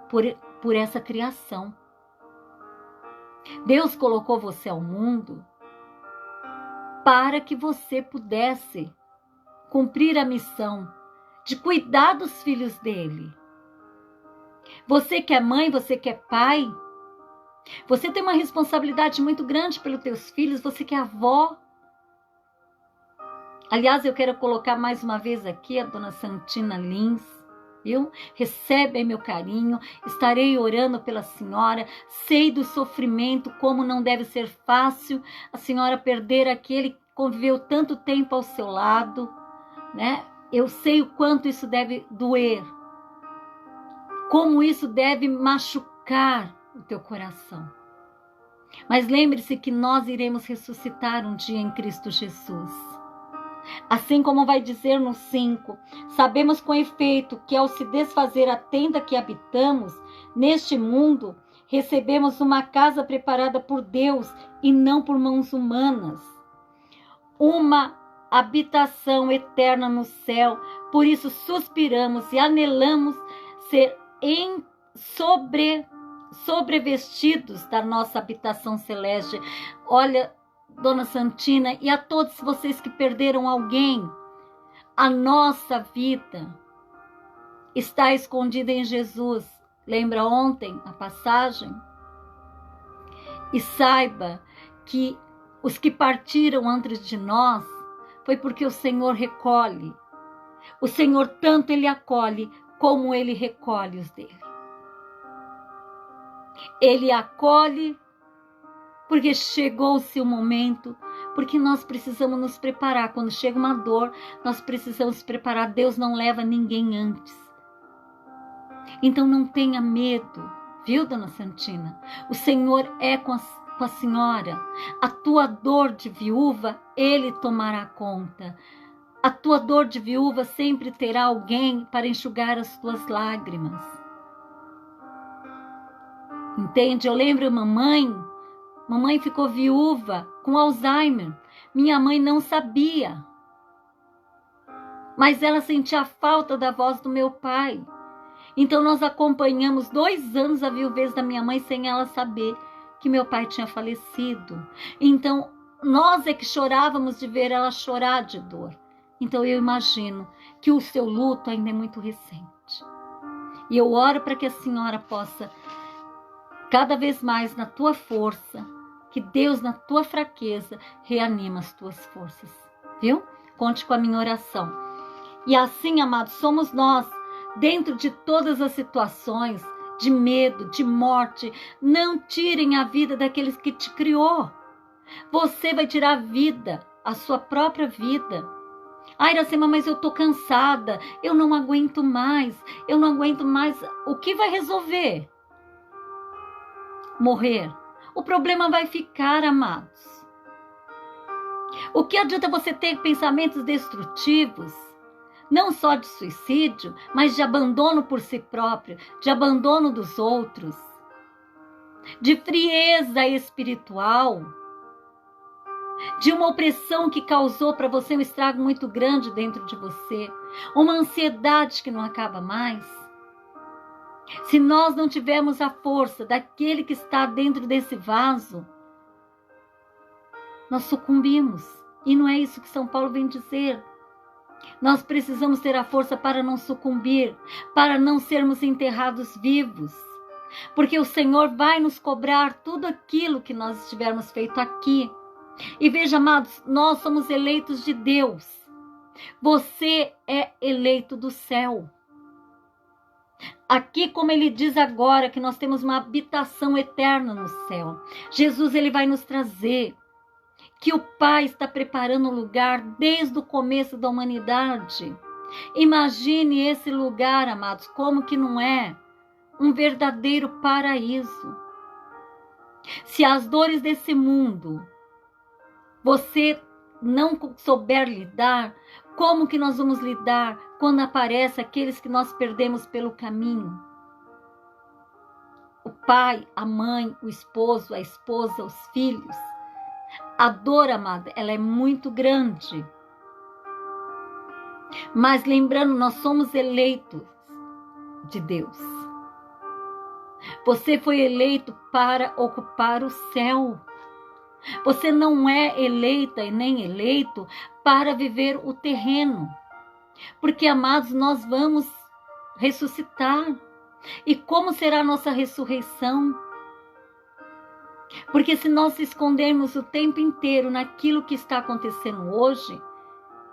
por essa criação. Deus colocou você ao mundo para que você pudesse cumprir a missão de cuidar dos filhos dele. Você que é mãe, você que é pai, você tem uma responsabilidade muito grande pelos teus filhos, você que é avó. Aliás, eu quero colocar mais uma vez aqui a dona Santina Lins, viu? Recebe aí meu carinho, estarei orando pela senhora, sei do sofrimento, como não deve ser fácil a senhora perder aquele que conviveu tanto tempo ao seu lado, né? Eu sei o quanto isso deve doer, como isso deve machucar o teu coração. Mas lembre-se que nós iremos ressuscitar um dia em Cristo Jesus. Assim como vai dizer no 5, sabemos com efeito que ao se desfazer a tenda que habitamos, neste mundo, recebemos uma casa preparada por Deus e não por mãos humanas. Uma habitação eterna no céu, por isso suspiramos e anelamos ser sobrevestidos da nossa habitação celeste. Olha, Dona Santina, e a todos vocês que perderam alguém, a nossa vida está escondida em Jesus. Lembra ontem a passagem? E saiba que os que partiram antes de nós foi porque o Senhor recolhe. O Senhor tanto Ele acolhe como Ele recolhe os dele. Ele acolhe porque chegou o seu momento, porque nós precisamos nos preparar. Quando chega uma dor, nós precisamos nos preparar. Deus não leva ninguém antes. Então não tenha medo, viu, Dona Santina? O Senhor é com a senhora. A tua dor de viúva, Ele tomará conta. A tua dor de viúva sempre terá alguém para enxugar as tuas lágrimas. Entende? Eu lembro mamãe ficou viúva com Alzheimer. Minha mãe não sabia. Mas ela sentia a falta da voz do meu pai. Então nós acompanhamos 2 anos a viuvez da minha mãe sem ela saber que meu pai tinha falecido. Então nós é que chorávamos de ver ela chorar de dor. Então eu imagino que o seu luto ainda é muito recente. E eu oro para que a senhora possa, cada vez mais na tua força, que Deus na tua fraqueza reanima as tuas forças, viu? Conte com a minha oração. E assim, amados, somos nós, dentro de todas as situações de medo, de morte, não tirem a vida daqueles que te criou. Você vai tirar a vida, a sua própria vida. Ai, Iracema, mas eu tô cansada, eu não aguento mais. O que vai resolver? Morrer. O problema vai ficar, amados. O que adianta você ter pensamentos destrutivos? não só de suicídio, mas de abandono por si próprio, de abandono dos outros, de frieza espiritual, de uma opressão que causou para você um estrago muito grande dentro de você, uma ansiedade que não acaba mais. Se nós não tivermos a força daquele que está dentro desse vaso, nós sucumbimos. E não é isso que São Paulo vem dizer. Nós precisamos ter a força para não sucumbir, para não sermos enterrados vivos. Porque o Senhor vai nos cobrar tudo aquilo que nós estivermos feito aqui. E veja, amados, nós somos eleitos de Deus. Você é eleito do céu. Aqui, como ele diz agora, que nós temos uma habitação eterna no céu. Jesus, ele vai nos trazer que o Pai está preparando um lugar desde o começo da humanidade. Imagine esse lugar, amados, como que não é um verdadeiro paraíso. Se as dores desse mundo você não souber lidar, como que nós vamos lidar quando aparecem aqueles que nós perdemos pelo caminho? O pai, a mãe, o esposo, a esposa, os filhos. A dor, amada, ela é muito grande. Mas lembrando, nós somos eleitos de Deus. Você foi eleito para ocupar o céu. Você não é eleita e nem eleito para viver o terreno. Porque, amados, nós vamos ressuscitar. E como será a nossa ressurreição? Porque se nós se escondermos o tempo inteiro naquilo que está acontecendo hoje,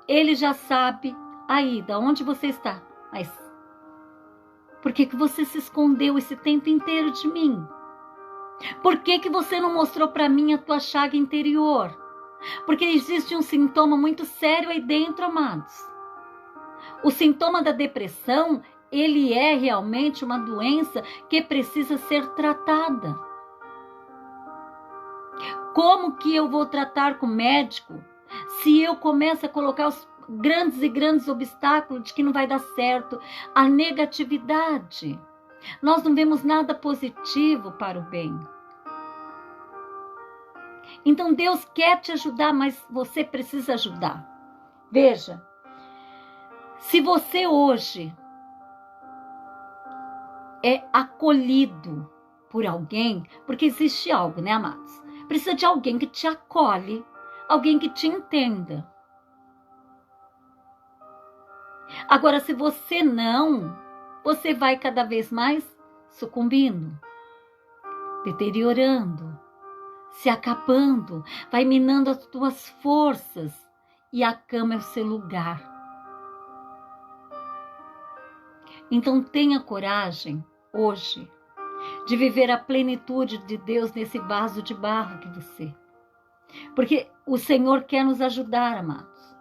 Ele já sabe aí, de onde você está. Mas por que você se escondeu esse tempo inteiro de mim? Por que você não mostrou para mim a tua chaga interior? Porque existe um sintoma muito sério aí dentro, amados. O sintoma da depressão, ele é realmente uma doença que precisa ser tratada. Como que eu vou tratar com o médico se eu começo a colocar os grandes obstáculos de que não vai dar certo? A negatividade. Nós não vemos nada positivo para o bem. Então Deus quer te ajudar, mas você precisa ajudar. Veja, se você hoje é acolhido por alguém, porque existe algo, né, amados? Precisa de alguém que te acolhe, alguém que te entenda. Agora, se você não, você vai cada vez mais sucumbindo, deteriorando, se acabando, vai minando as tuas forças e a cama é o seu lugar. Então tenha coragem hoje de viver a plenitude de Deus nesse vaso de barro que você. Porque o Senhor quer nos ajudar, amados.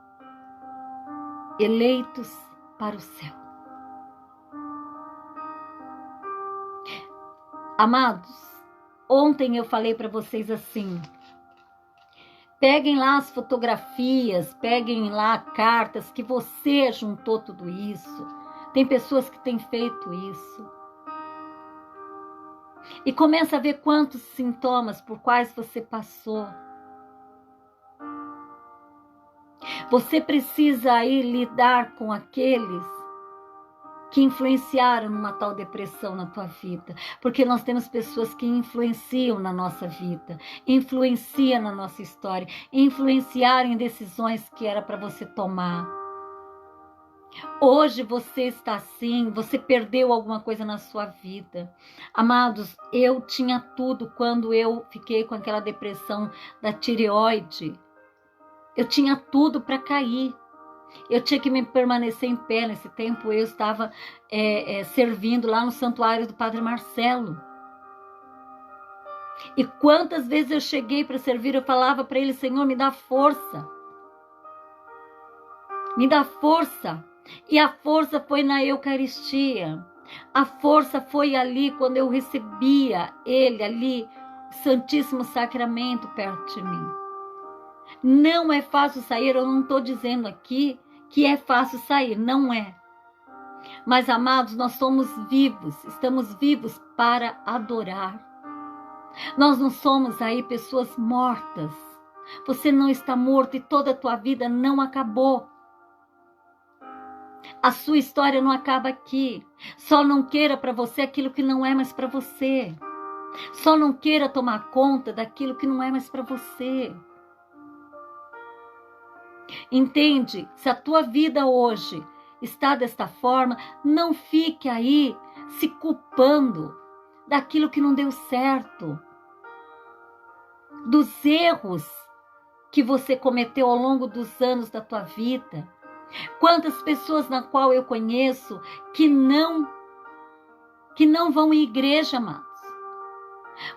Eleitos para o céu. Amados, ontem eu falei para vocês assim, peguem lá as fotografias, peguem lá cartas que você juntou tudo isso. Tem pessoas que têm feito isso. E começa a ver quantos sintomas por quais você passou. Você precisa aí lidar com aqueles que influenciaram numa tal depressão na tua vida. Porque nós temos pessoas que influenciam na nossa vida, influenciam na nossa história, influenciaram em decisões que era para você tomar. Hoje você está assim, você perdeu alguma coisa na sua vida. Amados, eu tinha tudo quando eu fiquei com aquela depressão da tireoide. Eu tinha tudo para cair. Eu tinha que me permanecer em pé. Nesse tempo eu estava servindo lá no santuário do Padre Marcelo. E quantas vezes eu cheguei para servir, eu falava para ele, Senhor, me dá força. Me dá força. E a força foi na Eucaristia. A força foi ali quando eu recebia ele ali, o Santíssimo Sacramento perto de mim. Não é fácil sair, eu não estou dizendo aqui que é fácil sair, não é. Mas, amados, nós somos vivos, estamos vivos para adorar. Nós não somos aí pessoas mortas. Você não está morto e toda a tua vida não acabou. A sua história não acaba aqui. Só não queira para você aquilo que não é mais para você. Só não queira tomar conta daquilo que não é mais para você. Entende? Se a tua vida hoje está desta forma, não fique aí se culpando daquilo que não deu certo, dos erros que você cometeu ao longo dos anos da tua vida. Quantas pessoas na qual eu conheço que não vão em igreja, amados.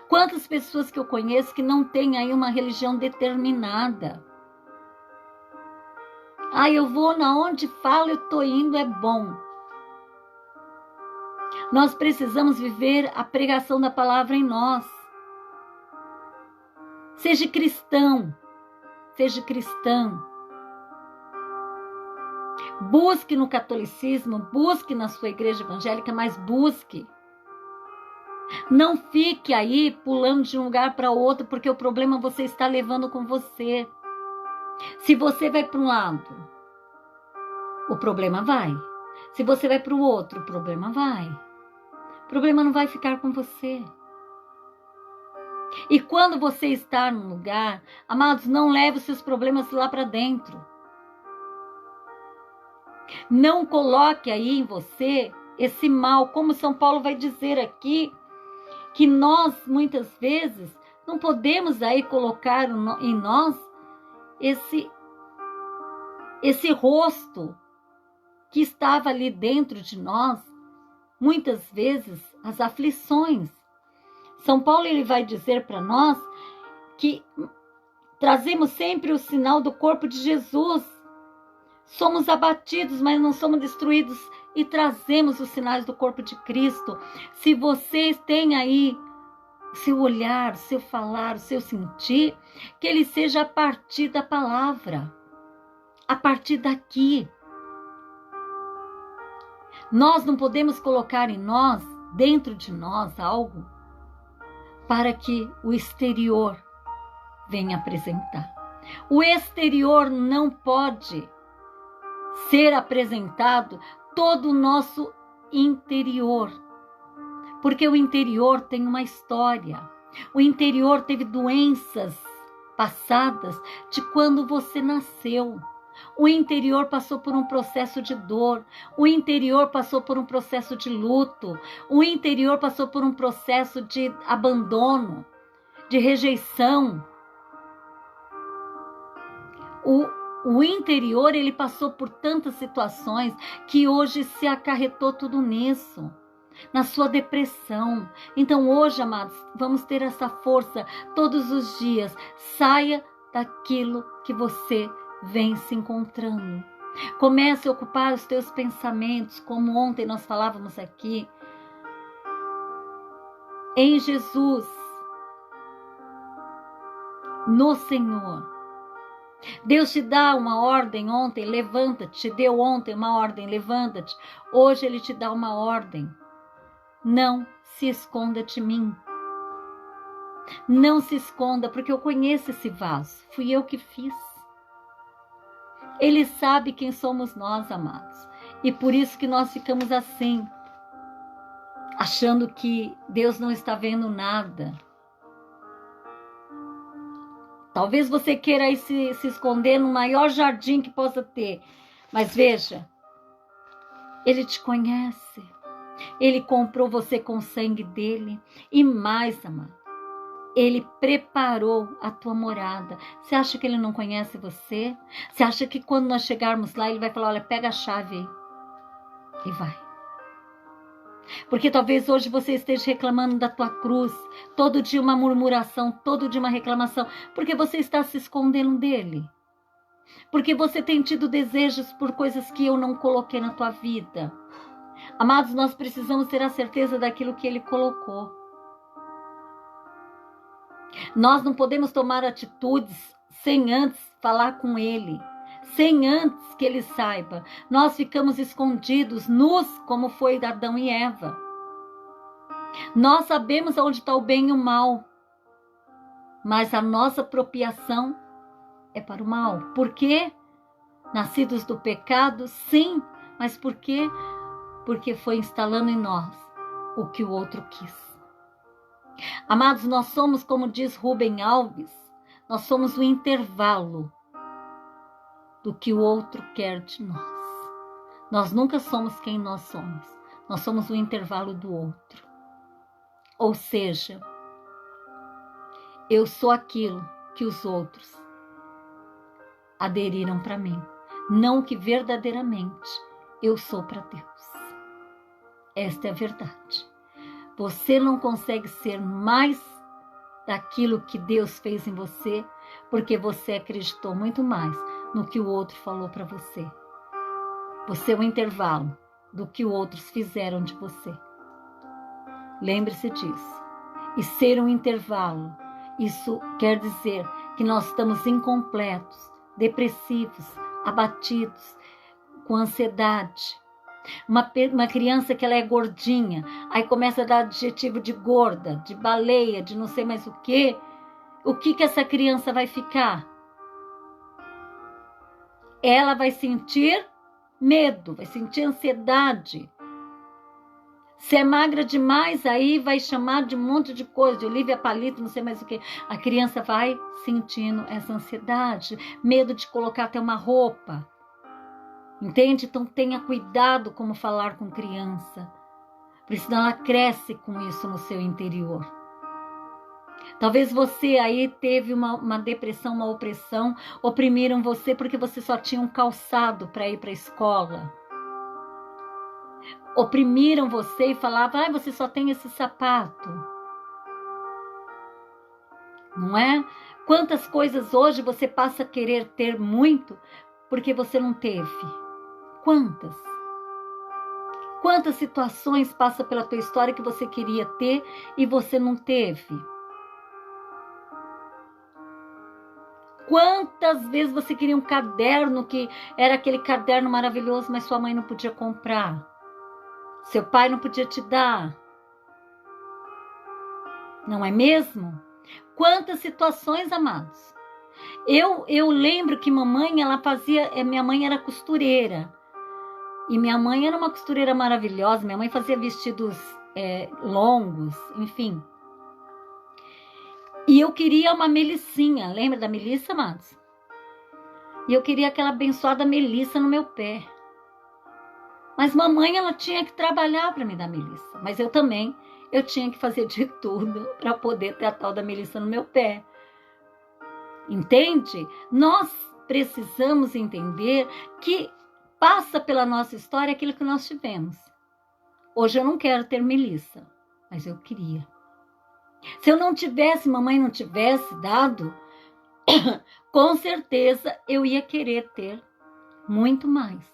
Quantas pessoas que eu conheço que não têm aí uma religião determinada. Eu vou na onde falo, eu estou indo, é bom. Nós precisamos viver a pregação da palavra em nós. Seja cristão, seja cristã. Busque no catolicismo, busque na sua igreja evangélica, mas busque. Não fique aí pulando de um lugar para outro, porque o problema você está levando com você. Se você vai para um lado, o problema vai. Se você vai para o outro, o problema vai. O problema não vai ficar com você. E quando você está num lugar, amados, não leve os seus problemas lá para dentro. Não coloque aí em você esse mal, como São Paulo vai dizer aqui, que nós muitas vezes não podemos aí colocar em nós esse rosto que estava ali dentro de nós, muitas vezes as aflições. São Paulo ele vai dizer para nós que trazemos sempre o sinal do corpo de Jesus. Somos abatidos, mas não somos destruídos, e trazemos os sinais do corpo de Cristo. Se vocês têm aí o seu olhar, o seu falar, o seu sentir, que ele seja a partir da palavra, a partir daqui. Nós não podemos colocar em nós, dentro de nós, algo para que o exterior venha apresentar. O exterior não pode ser apresentado todo o nosso interior, porque o interior tem uma história. O interior teve doenças passadas de quando você nasceu. O interior passou por um processo de dor. O interior passou por um processo de luto. O interior passou por um processo de abandono, de rejeição. O interior, ele passou por tantas situações que hoje se acarretou tudo nisso, na sua depressão. Então hoje, amados, vamos ter essa força todos os dias. Saia daquilo que você vem se encontrando. Comece a ocupar os teus pensamentos, como ontem nós falávamos aqui, em Jesus, no Senhor. Deus te dá uma ordem ontem, levanta-te. Te deu ontem uma ordem, levanta-te. Hoje Ele te dá uma ordem. Não se esconda de mim. Não se esconda, porque eu conheço esse vaso. Fui eu que fiz. Ele sabe quem somos nós, amados. E por isso que nós ficamos assim, achando que Deus não está vendo nada. Talvez você queira aí se esconder no maior jardim que possa ter. Mas veja, Ele te conhece. Ele comprou você com o sangue dele. E mais, amado, Ele preparou a tua morada. Você acha que Ele não conhece você? Você acha que quando nós chegarmos lá, Ele vai falar, olha, pega a chave aí. E vai. Porque talvez hoje você esteja reclamando da tua cruz, todo dia uma murmuração, todo dia uma reclamação, porque você está se escondendo dele. Porque você tem tido desejos por coisas que eu não coloquei na tua vida. Amados, nós precisamos ter a certeza daquilo que Ele colocou. Nós não podemos tomar atitudes sem antes falar com Ele, sem antes que ele saiba. Nós ficamos escondidos, nus, como foi Adão e Eva. Nós sabemos onde está o bem e o mal, mas a nossa apropriação é para o mal. Por quê? Nascidos do pecado, sim, mas por quê? Porque foi instalando em nós o que o outro quis. Amados, nós somos, como diz Rubem Alves, nós somos o intervalo do que o outro quer de nós. Nós nunca somos quem nós somos o intervalo do outro. Ou seja, eu sou aquilo que os outros aderiram para mim, não que verdadeiramente eu sou para Deus. Esta é a verdade. Você não consegue ser mais daquilo que Deus fez em você, porque você acreditou muito mais no que o outro falou para você. Você é o intervalo do que outros fizeram de você. Lembre-se disso. E ser um intervalo, isso quer dizer que nós estamos incompletos, depressivos, abatidos, com ansiedade. Uma criança que ela é gordinha, aí começa a dar adjetivo de gorda, de baleia, de não sei mais o que essa criança vai ficar? Ela vai sentir medo, vai sentir ansiedade. Se é magra demais, aí vai chamar de um monte de coisa, de Olivia Palito, não sei mais o que. A criança vai sentindo essa ansiedade, medo de colocar até uma roupa. Entende? Então tenha cuidado como falar com criança, porque senão ela cresce com isso no seu interior. Talvez você aí teve uma depressão, uma opressão, oprimiram você porque você só tinha um calçado para ir para a escola. Oprimiram você e falavam, você só tem esse sapato. Não é? Quantas coisas hoje você passa a querer ter muito porque você não teve? Quantas? Quantas situações passa pela tua história que você queria ter e você não teve? Quantas vezes você queria um caderno que era aquele caderno maravilhoso, mas sua mãe não podia comprar? Seu pai não podia te dar? Não é mesmo? Quantas situações, amados? Eu lembro que minha mãe era costureira. E minha mãe era uma costureira maravilhosa, minha mãe fazia vestidos longos, enfim. E eu queria uma melicinha, lembra da Melissa, amados? E eu queria aquela abençoada Melissa no meu pé. Mas mamãe, ela tinha que trabalhar para me dar Melissa. Mas eu tinha que fazer de tudo para poder ter a tal da Melissa no meu pé. Entende? Nós precisamos entender que passa pela nossa história aquilo que nós tivemos. Hoje eu não quero ter Melissa, mas eu queria. Se eu não tivesse, mamãe não tivesse dado, com certeza eu ia querer ter muito mais.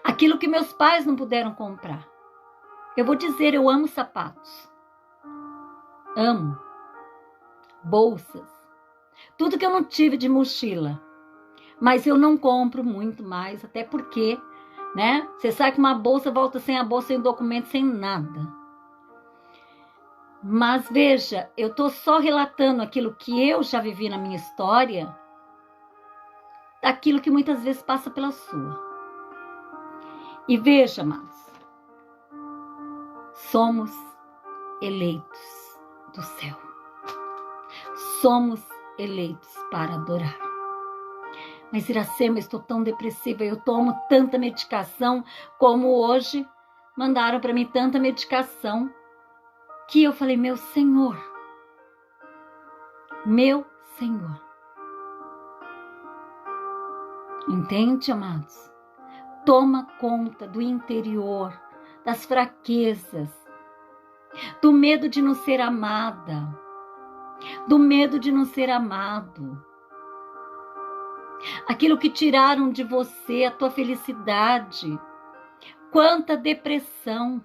Aquilo que meus pais não puderam comprar. Eu vou dizer, eu amo sapatos. Amo. Bolsas. Tudo que eu não tive de mochila. Mas eu não compro muito mais, até porque, né? Você sai com uma bolsa, volta sem a bolsa, sem documento, sem nada. Mas veja, eu estou só relatando aquilo que eu já vivi na minha história, aquilo que muitas vezes passa pela sua. E veja, amados, somos eleitos do céu. Somos eleitos para adorar. Mas Iracema, estou tão depressiva, eu tomo tanta medicação, como hoje mandaram para mim tanta medicação, que eu falei, meu Senhor, entende, amados? Toma conta do interior, das fraquezas, do medo de não ser amada, do medo de não ser amado. Aquilo que tiraram de você, a tua felicidade. Quanta depressão.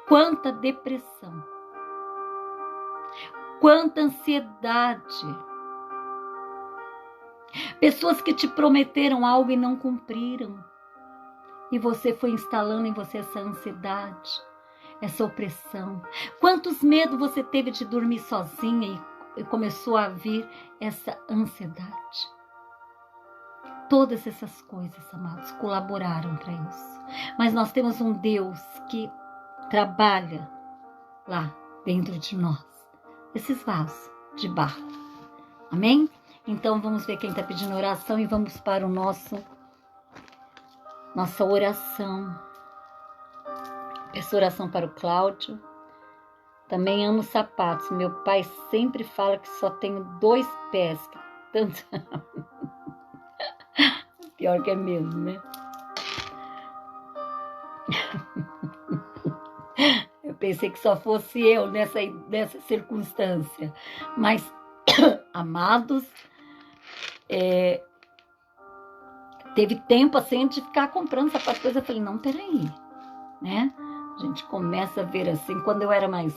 Quanta depressão. Quanta ansiedade. Pessoas que te prometeram algo e não cumpriram. E você foi instalando em você essa ansiedade, essa opressão. Quantos medos você teve de dormir sozinha e começou a vir essa ansiedade? Todas essas coisas, amados, colaboraram para isso. Mas nós temos um Deus que trabalha lá dentro de nós, esses vasos de barro. Amém? Então vamos ver quem está pedindo oração e vamos para o nossa oração. Peço oração para o Cláudio. Também amo sapatos. Meu pai sempre fala que só tenho 2 pés. Tanto... Pior que é mesmo, né? Eu pensei que só fosse eu nessa circunstância. Mas, amados, teve tempo assim de ficar comprando sapato. Depois eu falei, não, peraí, né? A gente começa a ver assim, quando eu era mais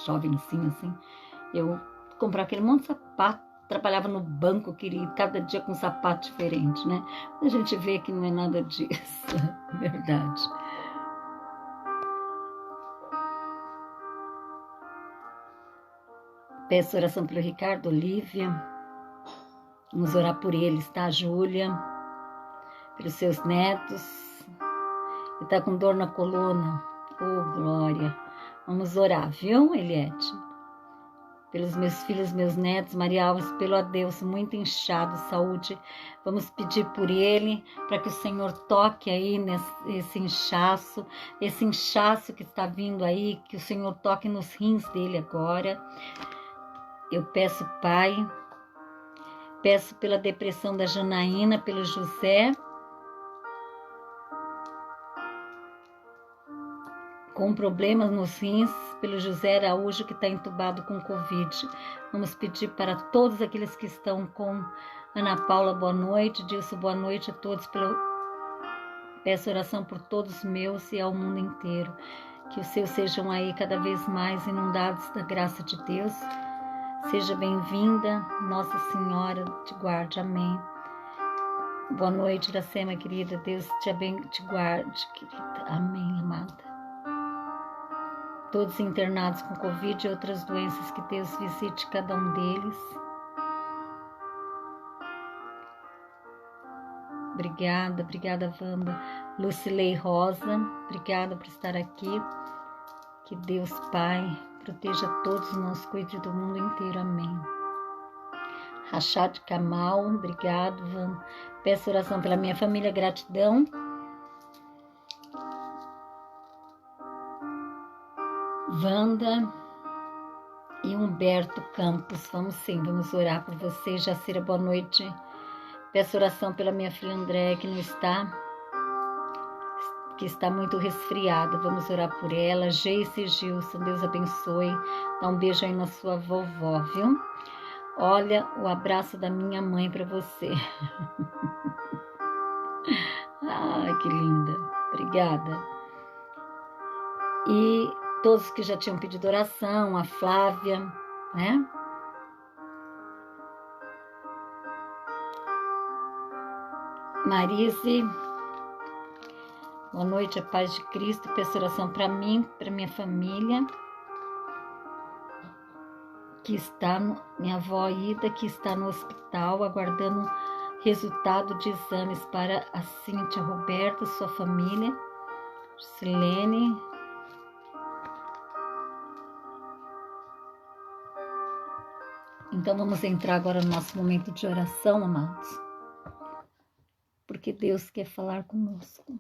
jovenzinha, assim, eu comprava aquele monte de sapato, trabalhava no banco, queria ir cada dia com um sapato diferente, né? A gente vê que não é nada disso, verdade. Peço oração pelo Ricardo, Olívia. Vamos orar por eles, tá, Júlia? Pelos seus netos. Ele tá com dor na coluna. Oh, glória. Vamos orar, viu, Eliette? Pelos meus filhos, meus netos, Maria Alves, pelo adeus, muito inchado, saúde. Vamos pedir por ele, para que o Senhor toque aí nesse inchaço, esse inchaço que está vindo aí, que o Senhor toque nos rins dele agora. Eu peço, Pai, peço pela depressão da Janaína, pelo José, com problemas nos rins, pelo José Araújo, que está entubado com Covid. Vamos pedir para todos aqueles que estão com Ana Paula, boa noite. Dilson, boa noite a todos. Peço oração por todos os meus e ao mundo inteiro. Que os seus sejam aí cada vez mais inundados da graça de Deus. Seja bem-vinda, Nossa Senhora te guarde, amém. Boa noite, Iracema, querida, Deus te guarde, querida, amém, amada. Todos internados com Covid e outras doenças, que Deus visite cada um deles. Obrigada, Wanda. Lucilei Rosa, obrigada por estar aqui. Que Deus, Pai, proteja todos nós, cuide do mundo inteiro, amém. Rachad Kamal, obrigado, Wanda. Peço oração pela minha família, gratidão. Wanda e Humberto Campos, vamos orar por você. Jacira, boa noite. Peço oração pela minha filha André, que está muito resfriada. Vamos orar por ela. Geice e Gilson, Deus abençoe. Dá um beijo aí na sua vovó, viu? Olha o abraço da minha mãe para você. Ai, que linda. Obrigada. E todos que já tinham pedido oração, a Flávia, né? Marise, boa noite, a paz de Cristo. Peço oração para mim, para minha família, que está, minha avó Ida, que está no hospital, aguardando resultado de exames, para a Cíntia Roberta, sua família, Silene. Então vamos entrar agora no nosso momento de oração, amados, porque Deus quer falar conosco.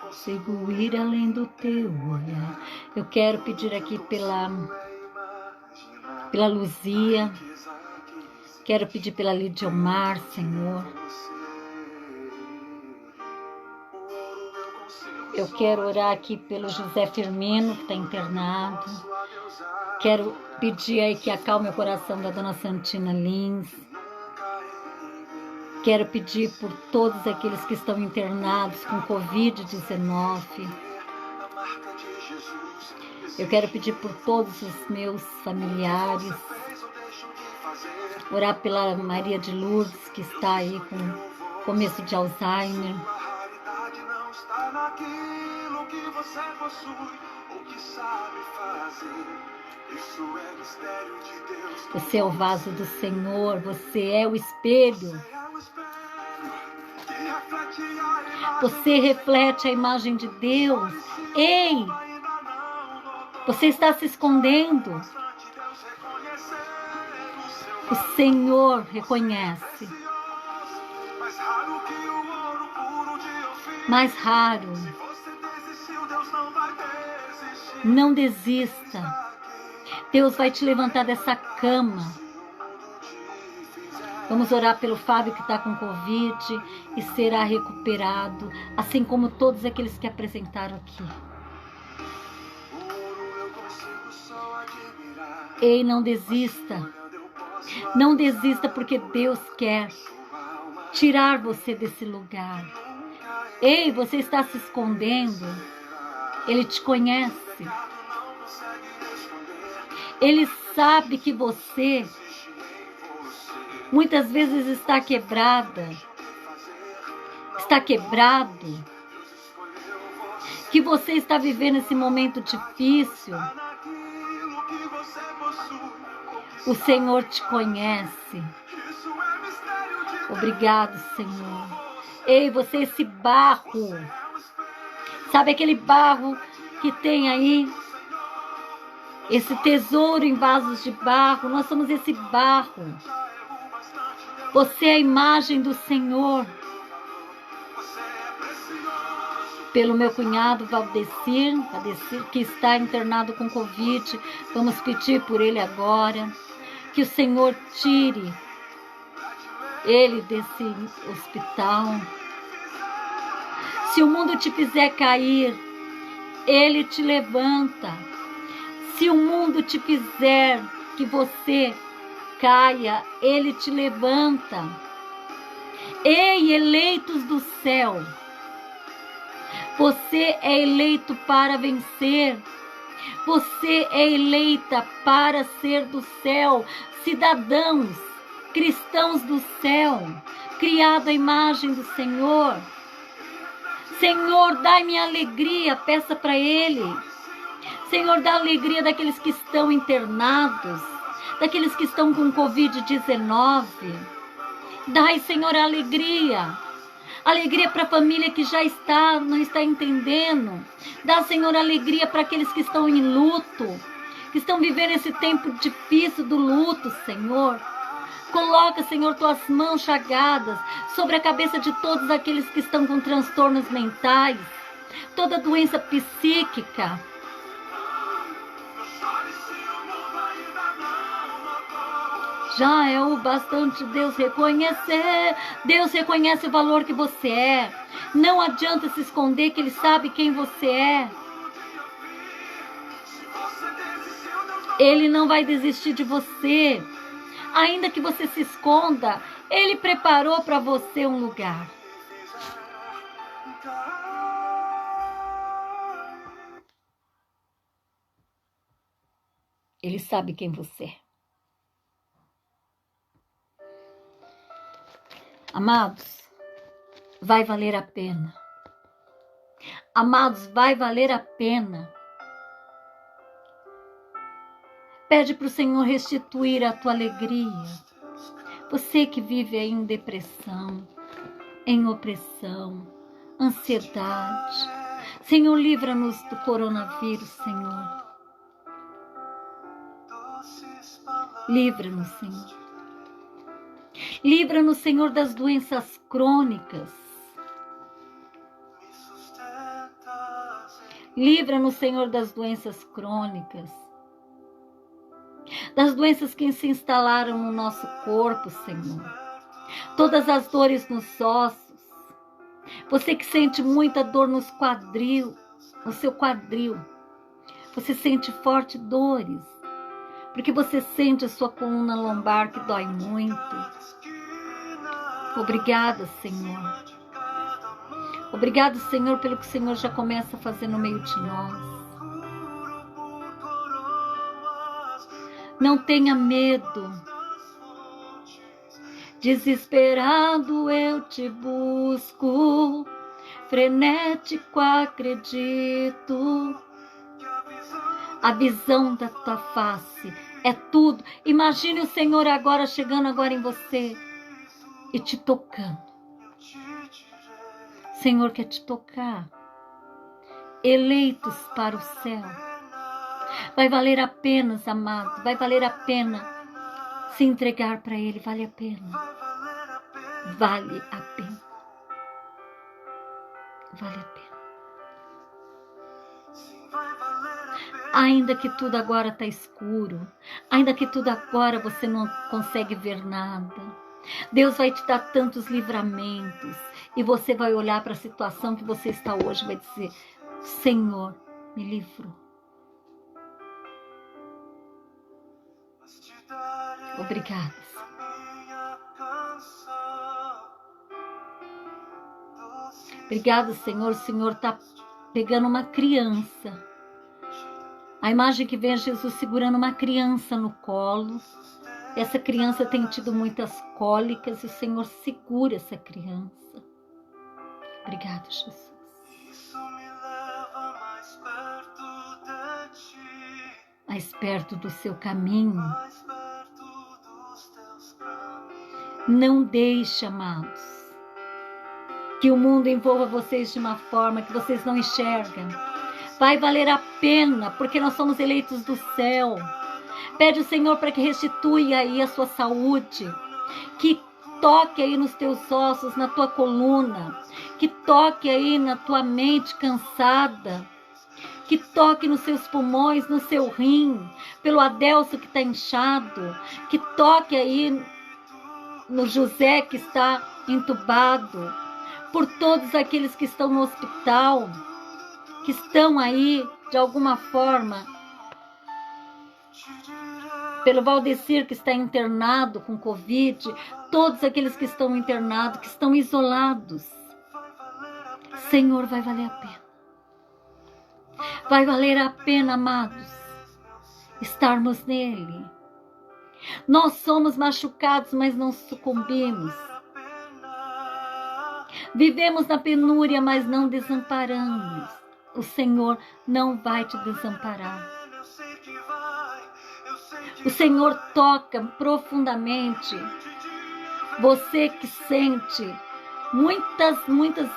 Consigo ir além do teu olhar. Eu quero pedir aqui pela Luzia, quero pedir pela Lidiomar, Senhor. Eu quero orar aqui pelo José Firmino, que está internado. Quero pedir aí que acalme o coração da dona Santina Lins. Quero pedir por todos aqueles que estão internados com Covid-19. Eu quero pedir por todos os meus familiares. Orar pela Maria de Lourdes, que está aí com começo de Alzheimer. Você é o vaso do Senhor, você é o espelho. Você reflete a imagem de Deus. Ei! Você está se escondendo. O Senhor reconhece. Mais raro. Não desista. Deus vai te levantar dessa cama. Vamos orar pelo Fábio que está com Covid e será recuperado, assim como todos aqueles que apresentaram aqui. Ei, não desista. Não desista, porque Deus quer tirar você desse lugar. Ei, você está se escondendo. Ele te conhece. Ele sabe que você muitas vezes está quebrada, está quebrado, que você está vivendo esse momento difícil. O Senhor te conhece. Obrigado, Senhor. Ei, você é esse barro. Sabe aquele barro que tem aí? Esse tesouro em vasos de barro. Nós somos esse barro. Você é a imagem do Senhor. Pelo meu cunhado Valdecir, que está internado com Covid, vamos pedir por ele agora. Que o Senhor tire ele desse hospital. Se o mundo te fizer cair, ele te levanta. Se o mundo te fizer que você caia, ele te levanta. Ei, eleitos do céu, você é eleito para vencer. Você é eleita para ser do céu, cidadãos, cristãos do céu, criado à imagem do Senhor. Senhor, dai-me alegria, peça para Ele. Senhor, dá alegria daqueles que estão internados, daqueles que estão com Covid-19. Dai, Senhor, alegria. Alegria para a família que já não está entendendo. Dá, Senhor, alegria para aqueles que estão em luto, que estão vivendo esse tempo difícil do luto, Senhor. Coloca, Senhor, tuas mãos chagadas sobre a cabeça de todos aqueles que estão com transtornos mentais, toda doença psíquica. Já é o bastante Deus reconhecer. Deus reconhece o valor que você é. Não adianta se esconder, que Ele sabe quem você é. Ele não vai desistir de você. Ainda que você se esconda, Ele preparou para você um lugar. Ele sabe quem você é. Amados, vai valer a pena. Amados, vai valer a pena. Pede para o Senhor restituir a tua alegria. Você que vive aí em depressão, em opressão, ansiedade. Senhor, livra-nos do coronavírus, Senhor. Livra-nos, Senhor. Livra-nos, Senhor, das doenças crônicas. Livra-nos, Senhor, das doenças crônicas. Das doenças que se instalaram no nosso corpo, Senhor. Todas as dores nos ossos. Você que sente muita dor no seu quadril. Você sente fortes dores, porque você sente a sua coluna lombar que dói muito. Obrigada, Senhor. Obrigado, Senhor, pelo que o Senhor já começa a fazer no meio de nós. Não tenha medo. Desesperado eu te busco, frenético acredito. A visão da tua face é tudo. Imagine o Senhor agora chegando agora em você e te tocando. O Senhor quer te tocar. Eleitos para o céu. Vai valer a pena, amado. Vai valer a pena se entregar para Ele. Vale a pena. Vale a pena. Vale a pena. Ainda que tudo agora está escuro, ainda que tudo agora você não consegue ver nada, Deus vai te dar tantos livramentos e você vai olhar para a situação que você está hoje e vai dizer: Senhor, me livrou. Obrigada, Senhor. Obrigado, Senhor. O Senhor está pegando uma criança. A imagem que vem é Jesus segurando uma criança no colo. Essa criança tem tido muitas cólicas e o Senhor segura essa criança. Obrigado, Jesus. Mais perto do seu caminho. Não deixe, amados, que o mundo envolva vocês de uma forma que vocês não enxergam. Vai valer a pena, porque nós somos eleitos do céu. Pede ao Senhor para que restituya aí a sua saúde, que toque aí nos teus ossos, na tua coluna, que toque aí na tua mente cansada, que toque nos seus pulmões, no seu rim, pelo adelso que está inchado, que toque aí no José que está entubado, por todos aqueles que estão no hospital, que estão aí de alguma forma, pelo Valdecir que está internado com Covid, todos aqueles que estão internados, que estão isolados. Senhor, vai valer a pena. Vai valer a pena, amados, estarmos nele. Nós somos machucados, mas não sucumbimos. Vivemos na penúria, mas não desamparamos. O Senhor não vai te desamparar. O Senhor toca profundamente. Você que sente, muitas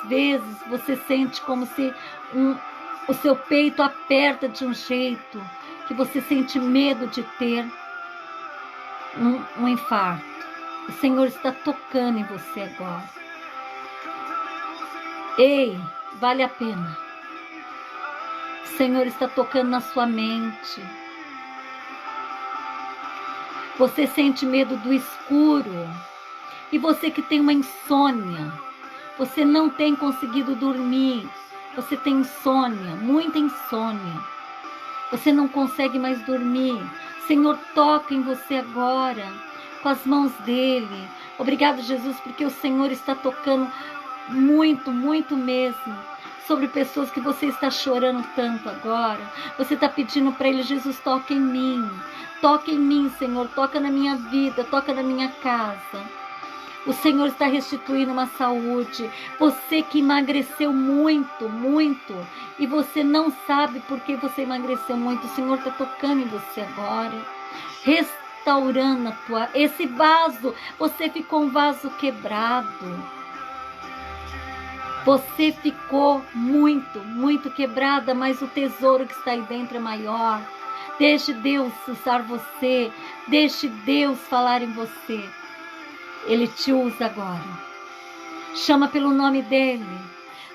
vezes você sente como se o seu peito aperta de um jeito que você sente medo de ter um infarto. O Senhor está tocando em você agora. Ei, vale a pena. O Senhor está tocando na sua mente. Você sente medo do escuro. E você que tem uma insônia, você não tem conseguido dormir. Você tem insônia, muita insônia. Você não consegue mais dormir. O Senhor toca em você agora, com as mãos dele. Obrigado, Jesus, porque o Senhor está tocando muito, muito mesmo, sobre pessoas que você está chorando tanto agora. Você está pedindo para ele: Jesus, toca em mim, Senhor, toca na minha vida, toca na minha casa. O Senhor está restituindo uma saúde. Você que emagreceu muito, muito, e você não sabe por que você emagreceu muito, o Senhor está tocando em você agora, restaurando esse vaso. Você ficou um vaso quebrado. Você ficou muito, muito quebrada, mas o tesouro que está aí dentro é maior. Deixe Deus usar você. Deixe Deus falar em você. Ele te usa agora. Chama pelo nome dele.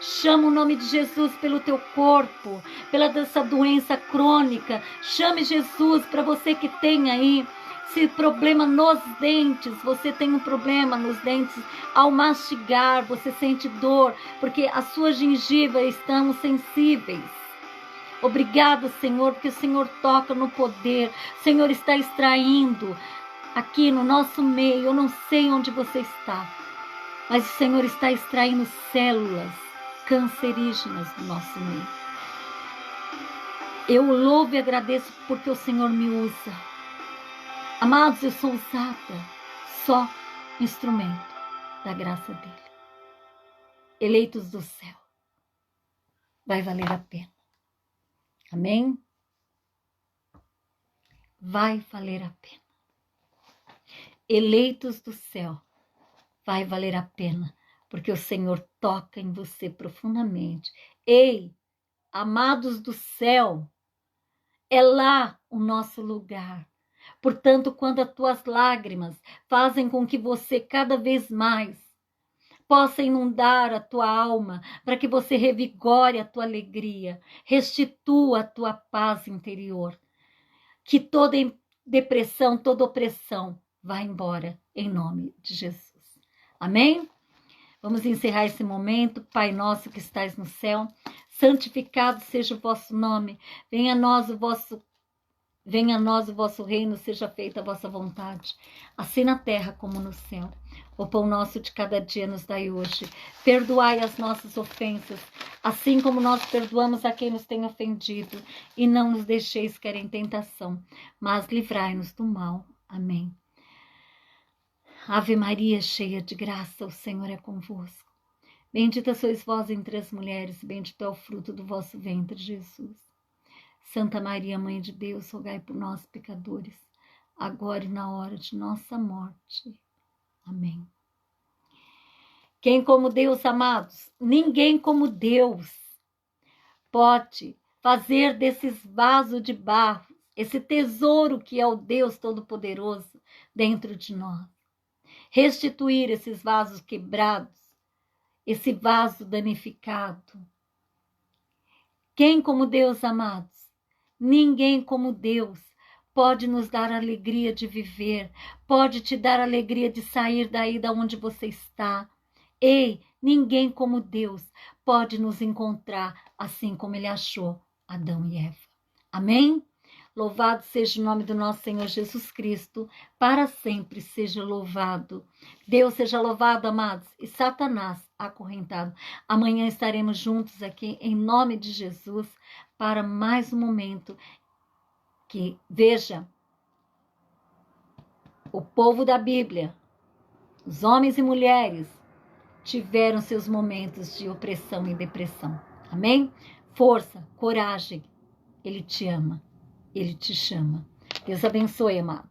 Chama o nome de Jesus pelo teu corpo, pela dessa doença crônica. Chame Jesus para você que tem aí Se problema nos dentes, você tem um problema nos dentes, ao mastigar, você sente dor, porque as suas gengivas estão sensíveis. Obrigada, Senhor, porque o Senhor toca no poder. O Senhor está extraindo aqui no nosso meio. Eu não sei onde você está, mas o Senhor está extraindo células cancerígenas do nosso meio. Eu louvo e agradeço porque o Senhor me usa. Amados, eu sou usada, só instrumento da graça dele. Eleitos do céu, vai valer a pena. Amém? Vai valer a pena. Eleitos do céu, vai valer a pena, porque o Senhor toca em você profundamente. Ei, amados do céu, é lá o nosso lugar. Portanto, quando as tuas lágrimas fazem com que você cada vez mais possa inundar a tua alma, para que você revigore a tua alegria, restitua a tua paz interior, que toda depressão, toda opressão vá embora, em nome de Jesus. Amém? Vamos encerrar esse momento. Pai nosso que estais no céu, santificado seja o vosso nome, venha a nós o vosso reino, seja feita a vossa vontade, assim na terra como no céu. O pão nosso de cada dia nos dai hoje. Perdoai as nossas ofensas, assim como nós perdoamos a quem nos tem ofendido. E não nos deixeis cair em tentação, mas livrai-nos do mal. Amém. Ave Maria, cheia de graça, o Senhor é convosco. Bendita sois vós entre as mulheres, bendito é o fruto do vosso ventre, Jesus. Santa Maria, Mãe de Deus, rogai por nós, pecadores, agora e na hora de nossa morte. Amém. Quem como Deus, amados? Ninguém como Deus pode fazer desses vasos de barro, esse tesouro que é o Deus Todo-Poderoso dentro de nós. Restituir esses vasos quebrados, esse vaso danificado. Quem como Deus, amados? Ninguém como Deus pode nos dar a alegria de viver, pode te dar a alegria de sair daí da onde você está. Ei, ninguém como Deus pode nos encontrar assim como ele achou Adão e Eva. Amém? Louvado seja o nome do nosso Senhor Jesus Cristo, para sempre seja louvado. Deus seja louvado, amados, e Satanás acorrentado. Amanhã estaremos juntos aqui em nome de Jesus para mais um momento que, veja, o povo da Bíblia, os homens e mulheres, tiveram seus momentos de opressão e depressão. Amém? Força, coragem, ele te ama. Ele te chama. Deus abençoe, amados.